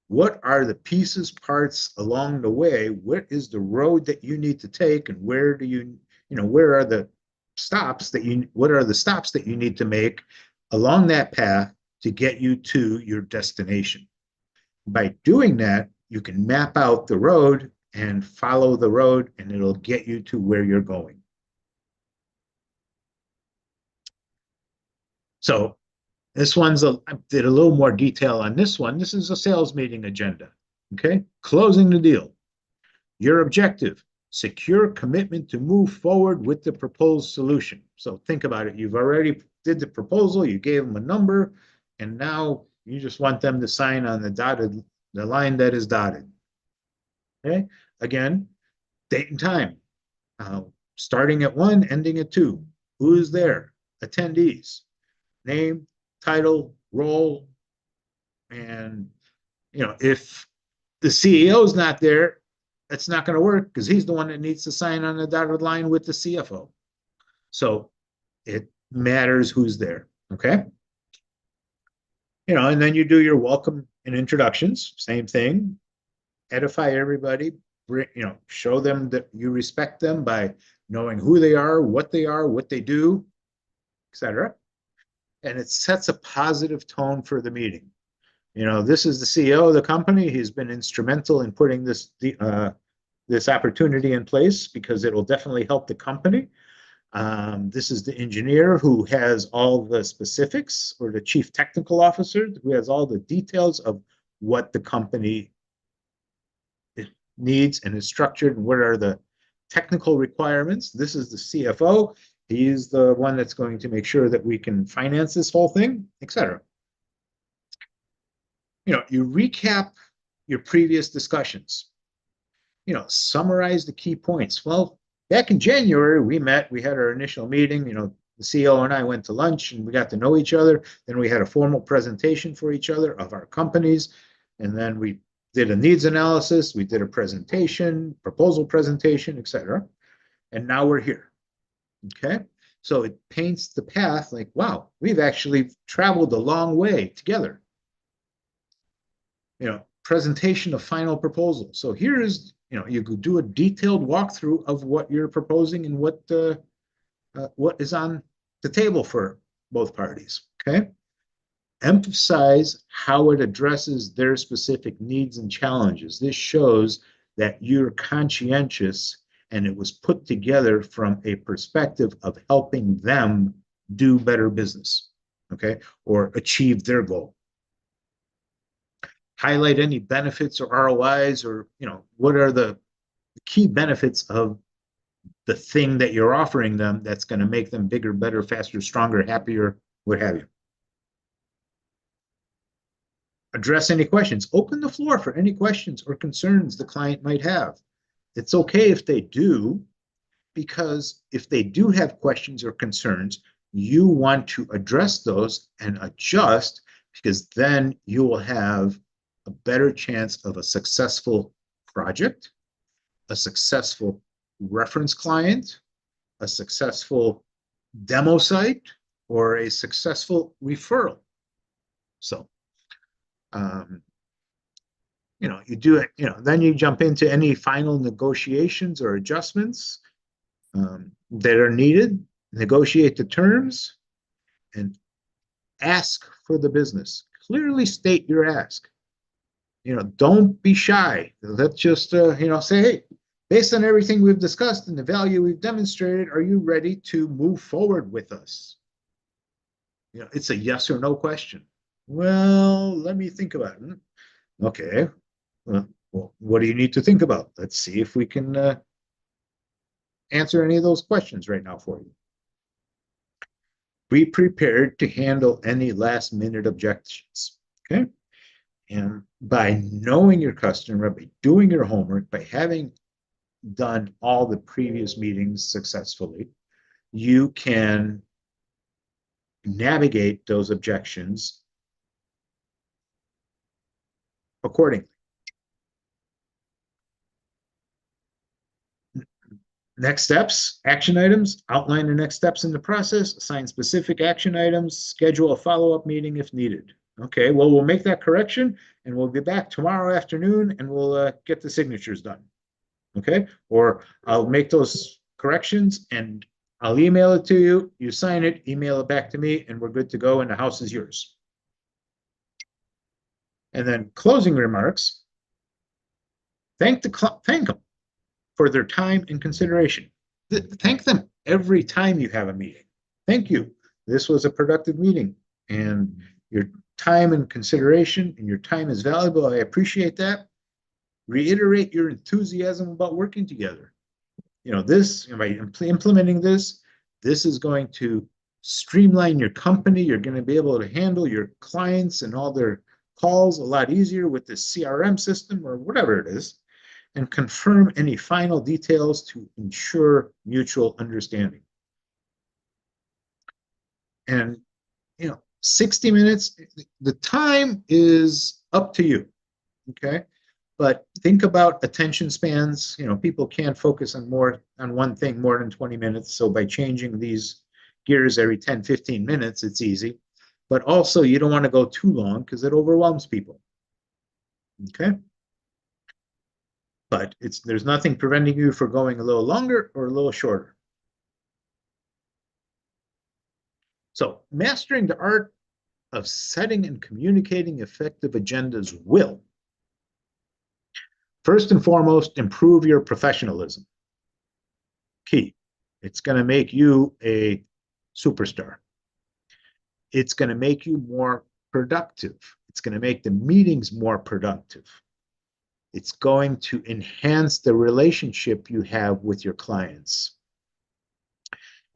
What are the pieces, parts along the way? What is the road that you need to take, and where are the stops what are the stops that you need to make along that path to get you to your destination? By doing that, you can map out the road and follow the road, and it'll get you to where you're going. So this one's I did a little more detail on this one. This is a sales meeting agenda. Okay, closing the deal. Your objective: secure commitment to move forward with the proposed solution. So think about it. You've already did the proposal. You gave them a number, and now you just want them to sign on the line that is dotted. Okay. Again, date and time. Starting at 1, ending at 2. Who is there? Attendees. Name, title, role, and if the CEO is not there, it's not going to work because he's the one that needs to sign on the dotted line with the CFO. So it matters who's there. Okay. And then you do your welcome and introductions. Same thing. Edify everybody. Show them that you respect them by knowing who they are, what they do, etc. And it sets a positive tone for the meeting. This is the CEO of the company. He's been instrumental in putting this opportunity in place because it will definitely help the company. This is the engineer who has all the specifics, or the chief technical officer who has all the details of what the company needs and is structured, and what are the technical requirements. This is the CFO. He's the one that's going to make sure that we can finance this whole thing, etc. You recap your previous discussions. Summarize the key points. Well, back in January, we met. We had our initial meeting. The CEO and I went to lunch, and we got to know each other. Then we had a formal presentation for each other of our companies, and then we did a needs analysis. We did a presentation, proposal presentation, etc. And now we're here. Okay, so it paints the path like, wow, we've actually traveled a long way together. Presentation of final proposal. So here is, you could do a detailed walkthrough of what you're proposing and what what is on the table for both parties, okay? Emphasize how it addresses their specific needs and challenges. This shows that you're conscientious and it was put together from a perspective of helping them do better business, okay, or achieve their goal. Highlight any benefits or ROIs, or, you know, what are the key benefits of the thing that you're offering them that's going to make them bigger, better, faster, stronger, happier, what have you. Address any questions. Open the floor for any questions or concerns the client might have. It's okay if they do, because if they do have questions or concerns, you want to address those and adjust, because then you will have a better chance of a successful project, a successful reference client, a successful demo site, or a successful referral. So, you know, you do it, you know, then you jump into any final negotiations or adjustments that are needed, negotiate the terms, and ask for the business. Clearly state your ask. You know, don't be shy. Let's just, you know, say, hey, based on everything we've discussed and the value we've demonstrated, are you ready to move forward with us? You know, it's a yes or no question. Well, let me think about it. Okay. Well, what do you need to think about? Let's see if we can answer any of those questions right now for you. Be prepared to handle any last minute objections. Okay. And by knowing your customer, by doing your homework, by having done all the previous meetings successfully, you can navigate those objections accordingly. Next steps, action items, outline the next steps in the process, assign specific action items, schedule a follow-up meeting if needed. Okay, well, we'll make that correction and we'll be back tomorrow afternoon and we'll get the signatures done. Okay, or I'll make those corrections and I'll email it to you. You sign it, email it back to me, and we're good to go and the house is yours. And then closing remarks, thank them for their time and consideration. Thank them every time you have a meeting. Thank you. This was a productive meeting and your time and consideration and your time is valuable. I appreciate that. Reiterate your enthusiasm about working together. You know, this, by implementing this, this is going to streamline your company. You're going to be able to handle your clients and all their calls a lot easier with the CRM system or whatever it is, and confirm any final details to ensure mutual understanding. And, you know, 60 minutes, the time is up to you, okay? But think about attention spans. You know, people can't focus on one thing more than 20 minutes. So by changing these gears every 10, 15 minutes, it's easy. But also you don't want to go too long because it overwhelms people. Okay. But there's nothing preventing you from going a little longer or a little shorter. So mastering the art of setting and communicating effective agendas will, first and foremost, improve your professionalism. Key. It's going to make you a superstar. It's going to make you more productive. It's going to make the meetings more productive. It's going to enhance the relationship you have with your clients.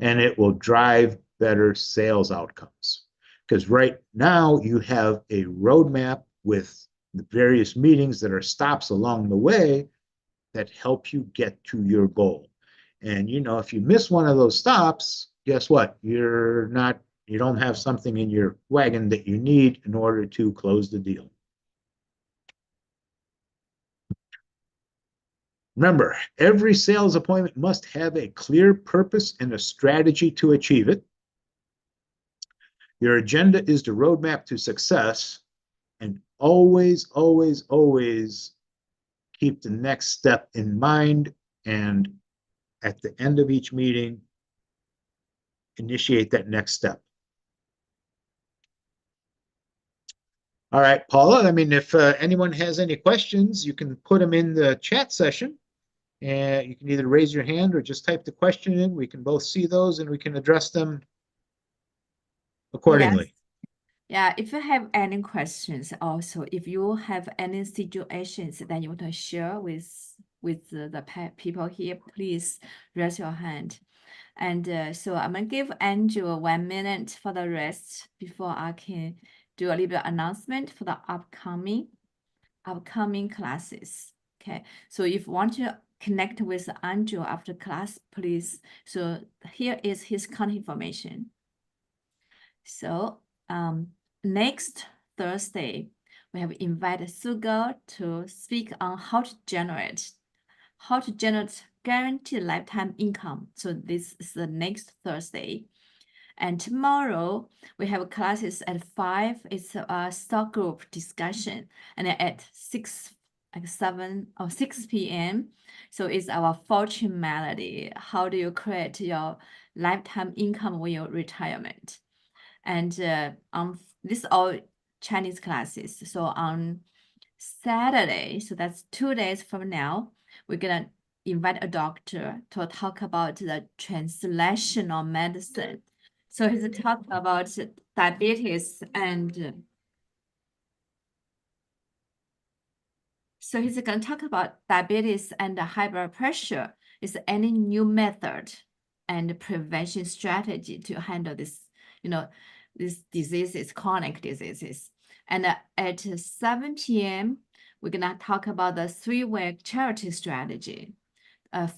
And it will drive better sales outcomes. Because right now you have a roadmap with the various meetings that are stops along the way that help you get to your goal. And, you know, if you miss one of those stops, guess what? You don't have something in your wagon that you need in order to close the deal. Remember, every sales appointment must have a clear purpose and a strategy to achieve it. Your agenda is the roadmap to success, and always, always, always keep the next step in mind. And at the end of each meeting, initiate that next step. All right, Paula, I mean, if anyone has any questions, you can put them in the chat session. And you can either raise your hand or just type the question in. We can both see those and we can address them accordingly. Yeah, if you have any questions, also, if you have any situations that you want to share with the people here, please raise your hand. And so I'm gonna give Andrew 1 minute for the rest before I can do a little bit announcement for the upcoming classes. Okay, so if you want to connect with Andrew after class, please. So here is his contact information. So next Thursday, we have invited Sugo to speak on how to generate guaranteed lifetime income. So this is the next Thursday. And tomorrow we have classes at 5. It's a stock group discussion, and at 6 p.m. So it's our fortune melody. How do you create your lifetime income with your retirement? And this all Chinese classes. So on Saturday, so that's 2 days from now, we're gonna invite a doctor to talk about the translational medicine. So he's talk about diabetes and so he's gonna talk about diabetes and high blood pressure. Is any new method and prevention strategy to handle this, these diseases, chronic diseases. And at 7 p.m., we're gonna talk about the 3-way charity strategy,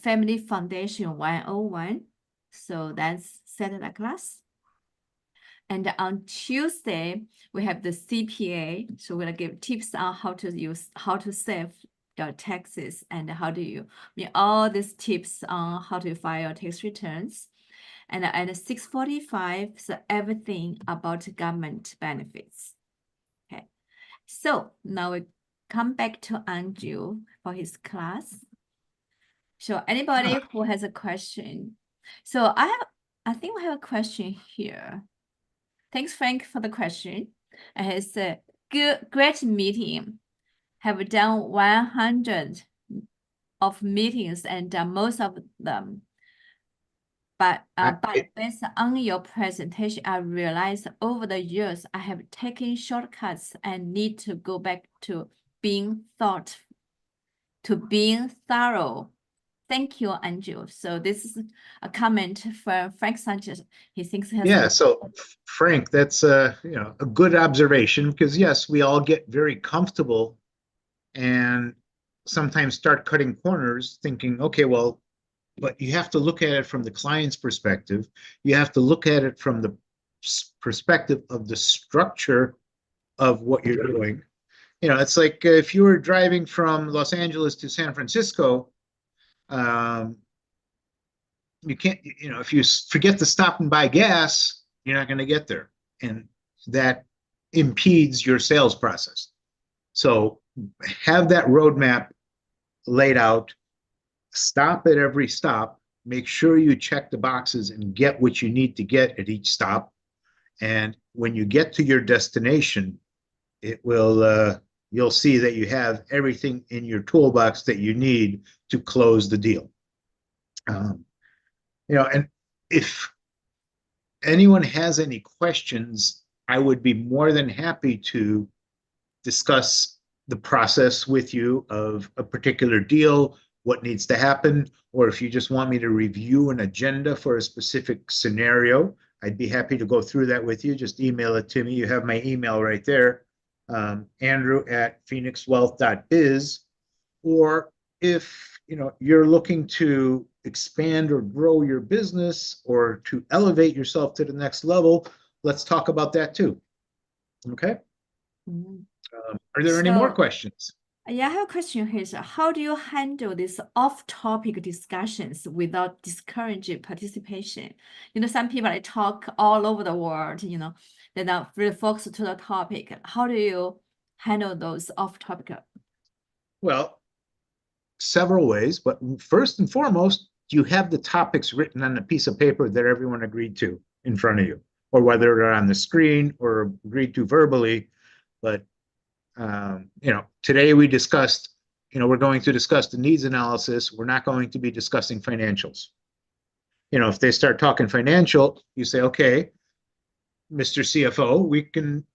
Family Foundation 101. So that's Saturday class. And on Tuesday, we have the CPA. So we're gonna give tips on how to save your taxes and how do you, all these tips on how to file your tax returns. And at 6:45, so everything about government benefits. Okay, so now we come back to Andrew for his class. So anybody who has a question. So I think we have a question here. Thanks, Frank, for the question. And it's a great meeting. Have done 100 of meetings and most of them. But based on your presentation, I realized over the years I have taken shortcuts and need to go back to being thorough. Thank you, Andrew. So this is a comment from Frank Sanchez. He thinks he has Yeah, so Frank, that's a good observation, because yes, we all get very comfortable and sometimes start cutting corners thinking, okay, well, but you have to look at it from the client's perspective. You have to look at it from the perspective of the structure of what you're doing. It's like if you were driving from Los Angeles to San Francisco, you can't, if you forget to stop and buy gas, you're not going to get there. And that impedes your sales process. So have that roadmap laid out. Stop at every stop, make sure you check the boxes and get what you need to get at each stop. And when you get to your destination, it will, you'll see that you have everything in your toolbox that you need to close the deal. And if anyone has any questions, I would be more than happy to discuss the process with you of a particular deal, what needs to happen, or if you just want me to review an agenda for a specific scenario, I'd be happy to go through that with you. Just email it to me. You have my email right there, andrew@phoenixwealth.biz. Or if you're looking to expand or grow your business or to elevate yourself to the next level, let's talk about that too. Okay. Mm-hmm. Are there any more questions? Yeah, I have a question here. So how do you handle these off-topic discussions without discouraging participation? Some people talk all over the world, they're not really focused to the topic. How do you handle those off-topic? Well, several ways, but first and foremost, do you have the topics written on a piece of paper that everyone agreed to in front of you? Or whether they're on the screen or agreed to verbally. But, today we discussed, we're going to discuss the needs analysis. We're not going to be discussing financials. If they start talking financial, you say, okay, Mr. CFO, we can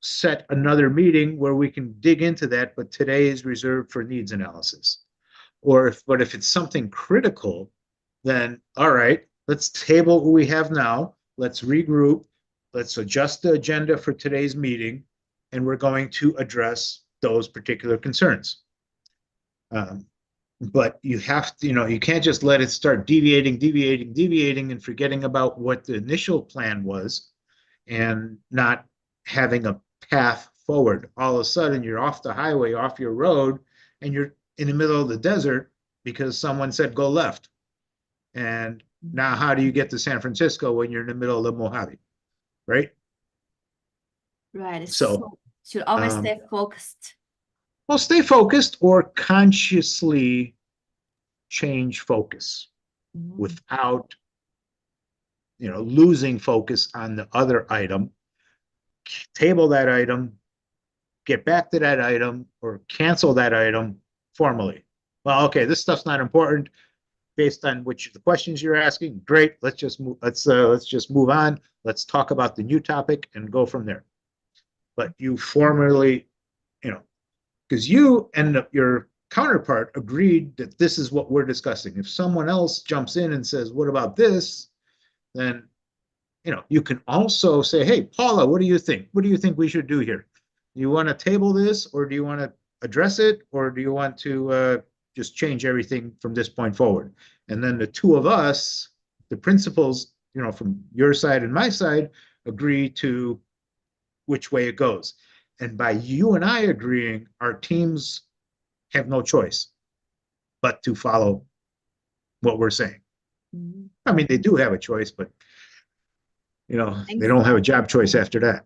set another meeting where we can dig into that, but today is reserved for needs analysis. But if it's something critical, then all right, let's table what we have now. Let's regroup. Let's adjust the agenda for today's meeting, and we're going to address those particular concerns. But you have to, you can't just let it start deviating, and forgetting about what the initial plan was and not having a path forward. All of a sudden, you're off the highway, off your road, and you're in the middle of the desert because someone said go left. And now how do you get to San Francisco when you're in the middle of the Mojave, right? Right. So should always stay focused. Well, stay focused or consciously change focus without, losing focus on the other item. Table that item, get back to that item, or cancel that item formally. Well, okay, this stuff's not important based on the questions you're asking. Great, let's just move. Let's just move on. Let's talk about the new topic and go from there. But you formally, because you and your counterpart agreed that this is what we're discussing. If someone else jumps in and says, "What about this?" then you can also say, "Hey, Paula, what do you think? What do you think we should do here? Do you want to table this, or do you want to address it, or do you want to just change everything from this point forward?" And then the two of us, the principals, from your side and my side, agree to which way it goes. And by you and I agreeing, our teams have no choice but to follow what we're saying. I mean, they do have a choice, but they don't have a job choice after that.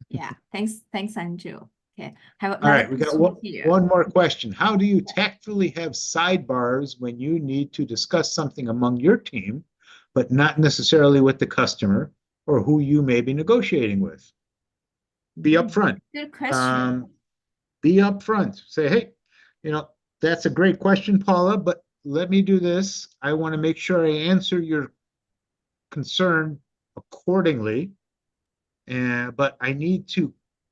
Yeah. Thanks, Andrew. Okay. All right, we got one more question. How do you tactfully have sidebars when you need to discuss something among your team, but not necessarily with the customer or who you may be negotiating with? Be upfront. Good question. Be upfront. Say, hey, that's a great question, Paula, but let me do this. I want to make sure I answer your concern accordingly, but I need to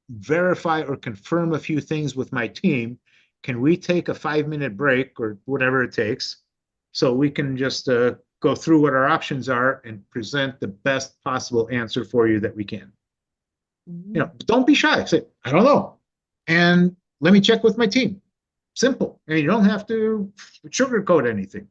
verify or confirm a few things with my team. Can we take a 5-minute break or whatever it takes so we can just go through what our options are and present the best possible answer for you that we can? Don't be shy. Say, I don't know. And let me check with my team. Simple. And you don't have to sugarcoat anything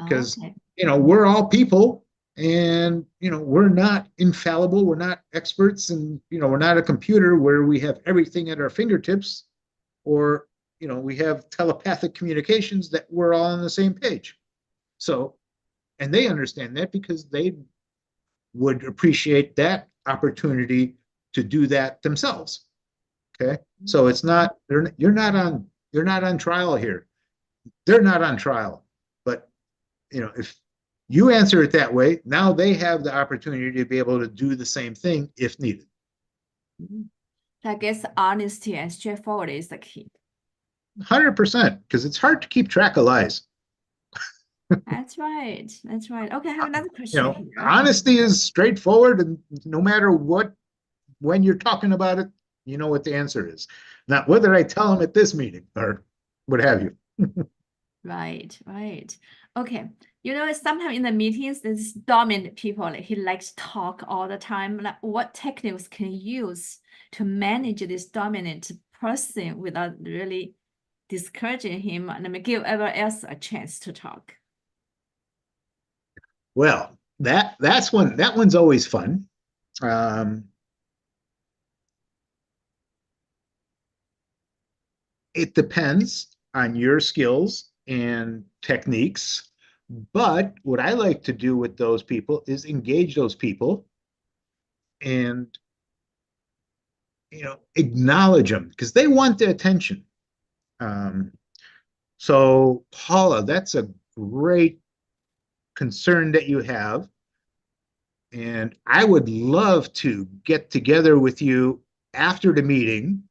because, we're all people and, we're not infallible. We're not experts and, we're not a computer where we have everything at our fingertips or, we have telepathic communications that we're all on the same page. So, and they understand that because they would appreciate that opportunity to do that themselves. Okay. So it's not, you're not on trial here. They're not on trial, but if you answer it that way, now they have the opportunity to be able to do the same thing if needed. I guess honesty and straightforward is the key. 100%, because it's hard to keep track of lies. That's right. That's right. Okay, I have another question here. Honesty is straightforward, and no matter when you're talking about it, you know what the answer is. Not whether I tell them at this meeting or what have you. Right. Okay. Sometimes in the meetings, there's dominant people, he likes to talk all the time. Like, what techniques can you use to manage this dominant person without really discouraging him and give everyone else a chance to talk? Well, that one's always fun. It depends on your skills and techniques. But what I like to do with those people is engage those people and, acknowledge them because they want the attention. So Paula, that's a great concern that you have. And I would love to get together with you after the meeting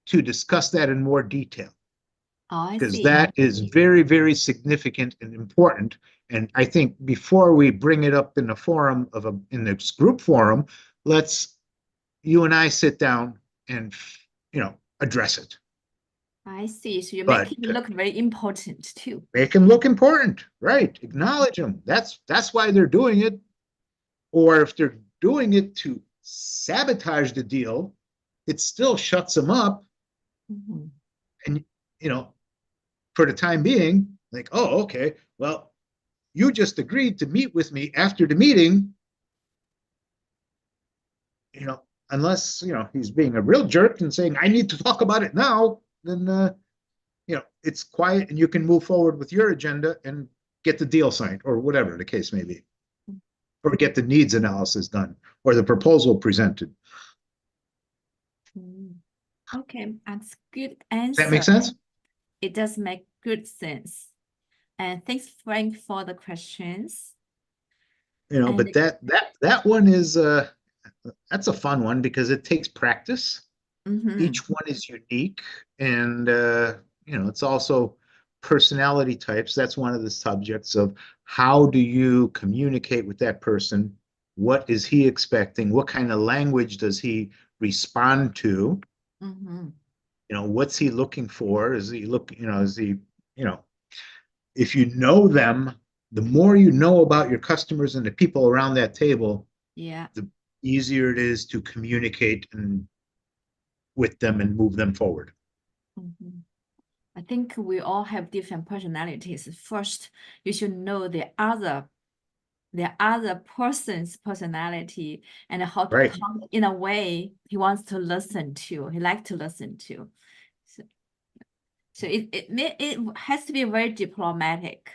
to discuss that in more detail, Oh, I because see. that is very, very significant and important. And I think before we bring it up in the forum in this group forum, you and I sit down and, address it. I see. So you're But making it look very important too. make them look important, right? Acknowledge them. That's why they're doing it. Or if they're doing it to sabotage the deal, it still shuts them up. Mhm. And, for the time being, like, oh, okay, well, you just agreed to meet with me after the meeting, unless, he's being a real jerk and saying, I need to talk about it now, then, it's quiet and you can move forward with your agenda and get the deal signed or whatever the case may be, or get the needs analysis done or the proposal presented. Mm. Okay, that's good Does that make answer. sense? It does make good sense. And thanks, Frank, for the questions. But that one is that's a fun one because it takes practice. Mhm. Each one is unique, and it's also personality types. That's one of the subjects of how do you communicate with that person? What is he expecting? What kind of language does he respond to? Mhm. What's he looking for? If you know them, the more you know about your customers and the people around that table, Yeah. the easier it is to communicate with them and move them forward. Mhm. I think we all have different personalities. First, you should know the other person's personality and how to Right. talk in a way he wants to listen to, he likes to listen to. So it has to be very diplomatic.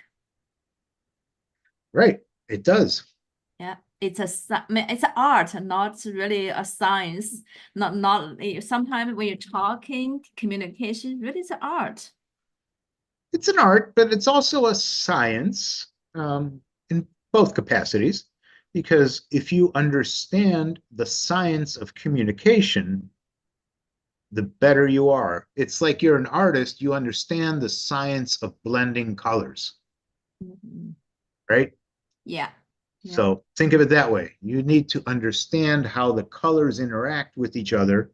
Right. It does. Yeah, it's an art, not really a science. Not sometimes when you're talking, communication really is an art. It's an art, but it's also a science, in both capacities, because if you understand the science of communication, the better you are. It's like you're an artist, you understand the science of blending colors, Mhm. right? Yeah. Yeah. So think of it that way. You need to understand how the colors interact with each other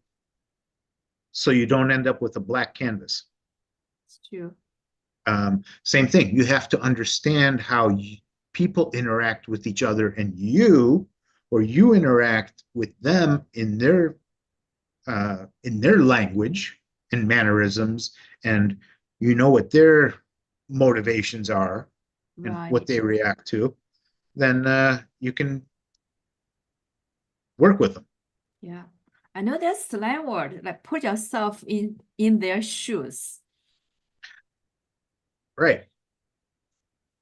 so you don't end up with a black canvas. It's true. Same thing. You have to understand how people interact with each other, and you interact with them in their language and mannerisms, and what their motivations are and Right. what they react to. Then you can work with them. Yeah. I know there's slang word, like put yourself in their shoes Right.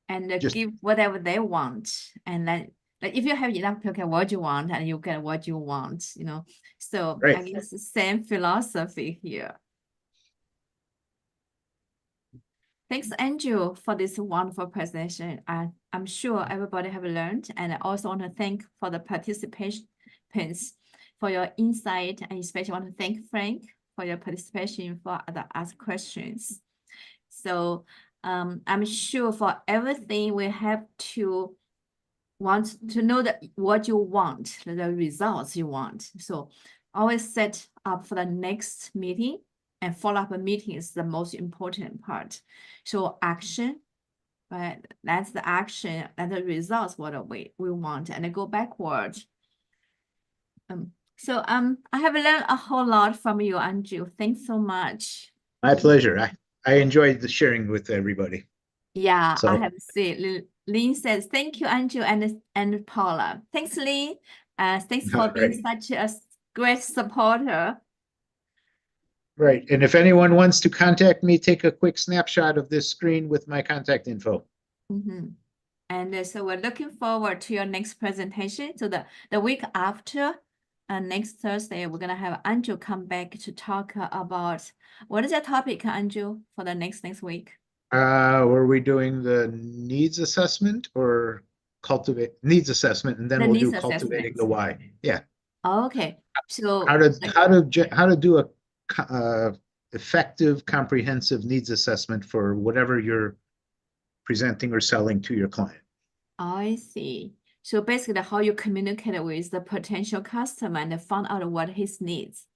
and Just give whatever they want. And then like if you have enough to get what you want and you get what you want, So I right. guess the same philosophy here. Thanks, Andrew, for this wonderful presentation. I'm sure everybody have learned, and I also want to thank for the participants for your insight, and especially want to thank Frank for your participation for the ask questions. So I'm sure for everything we have to want to know what you want, the results you want. So always set up for the next meeting, and follow-up meeting is the most important part. So action, right? That's the action and the results what we want, and then go backward. So I have learned a whole lot from you, Andrew. Thanks so much. My pleasure. I enjoyed the sharing with everybody. Yeah, So I have seen. Lynn says, thank you, Andrew and Paula. Thanks, Lynn. Thanks for being such a great supporter. Right. And if anyone wants to contact me, take a quick snapshot of this screen with my contact info. Mhm. And so we're looking forward to your next presentation. So the week after, next Thursday, we're gonna have Andrew come back to talk about what is the topic, Andrew, for the next week? Were we doing the needs assessment or cultivate needs assessment, and then The we'll do needs cultivating assessment. the why? Yeah. Okay, so How to like, how to do a effective, comprehensive needs assessment for whatever you're presenting or selling to your client. I see. So basically, how you communicate with the potential customer and find out what his needs.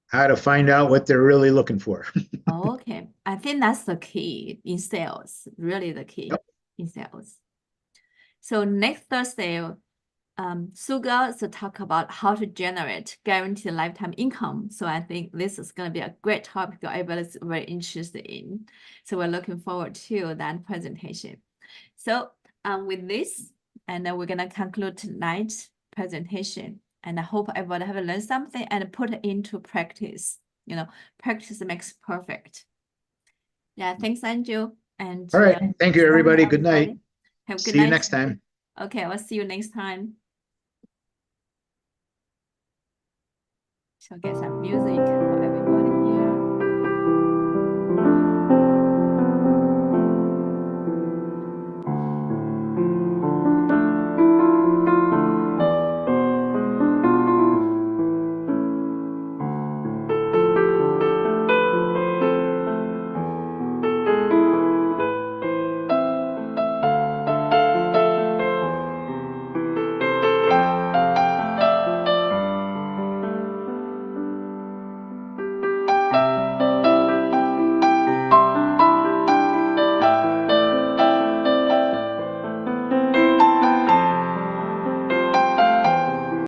How to find out what they're really looking for. Okay, I think that's the key in sales, really the key Yep. in sales. So next Thursday, Suga to talk about how to generate guaranteed lifetime income. So I think this is going to be a great topic that everybody's very interested in. So we're looking forward to that presentation. So with this, and then we're going to conclude tonight's presentation. And I hope everybody have learned something and put it into practice. You know, practice makes perfect. Yeah, thanks, Andrew. And All right. Thank you, everybody. Good night. Have a good See you night. next time. Okay, I'll see you next time. So get some music.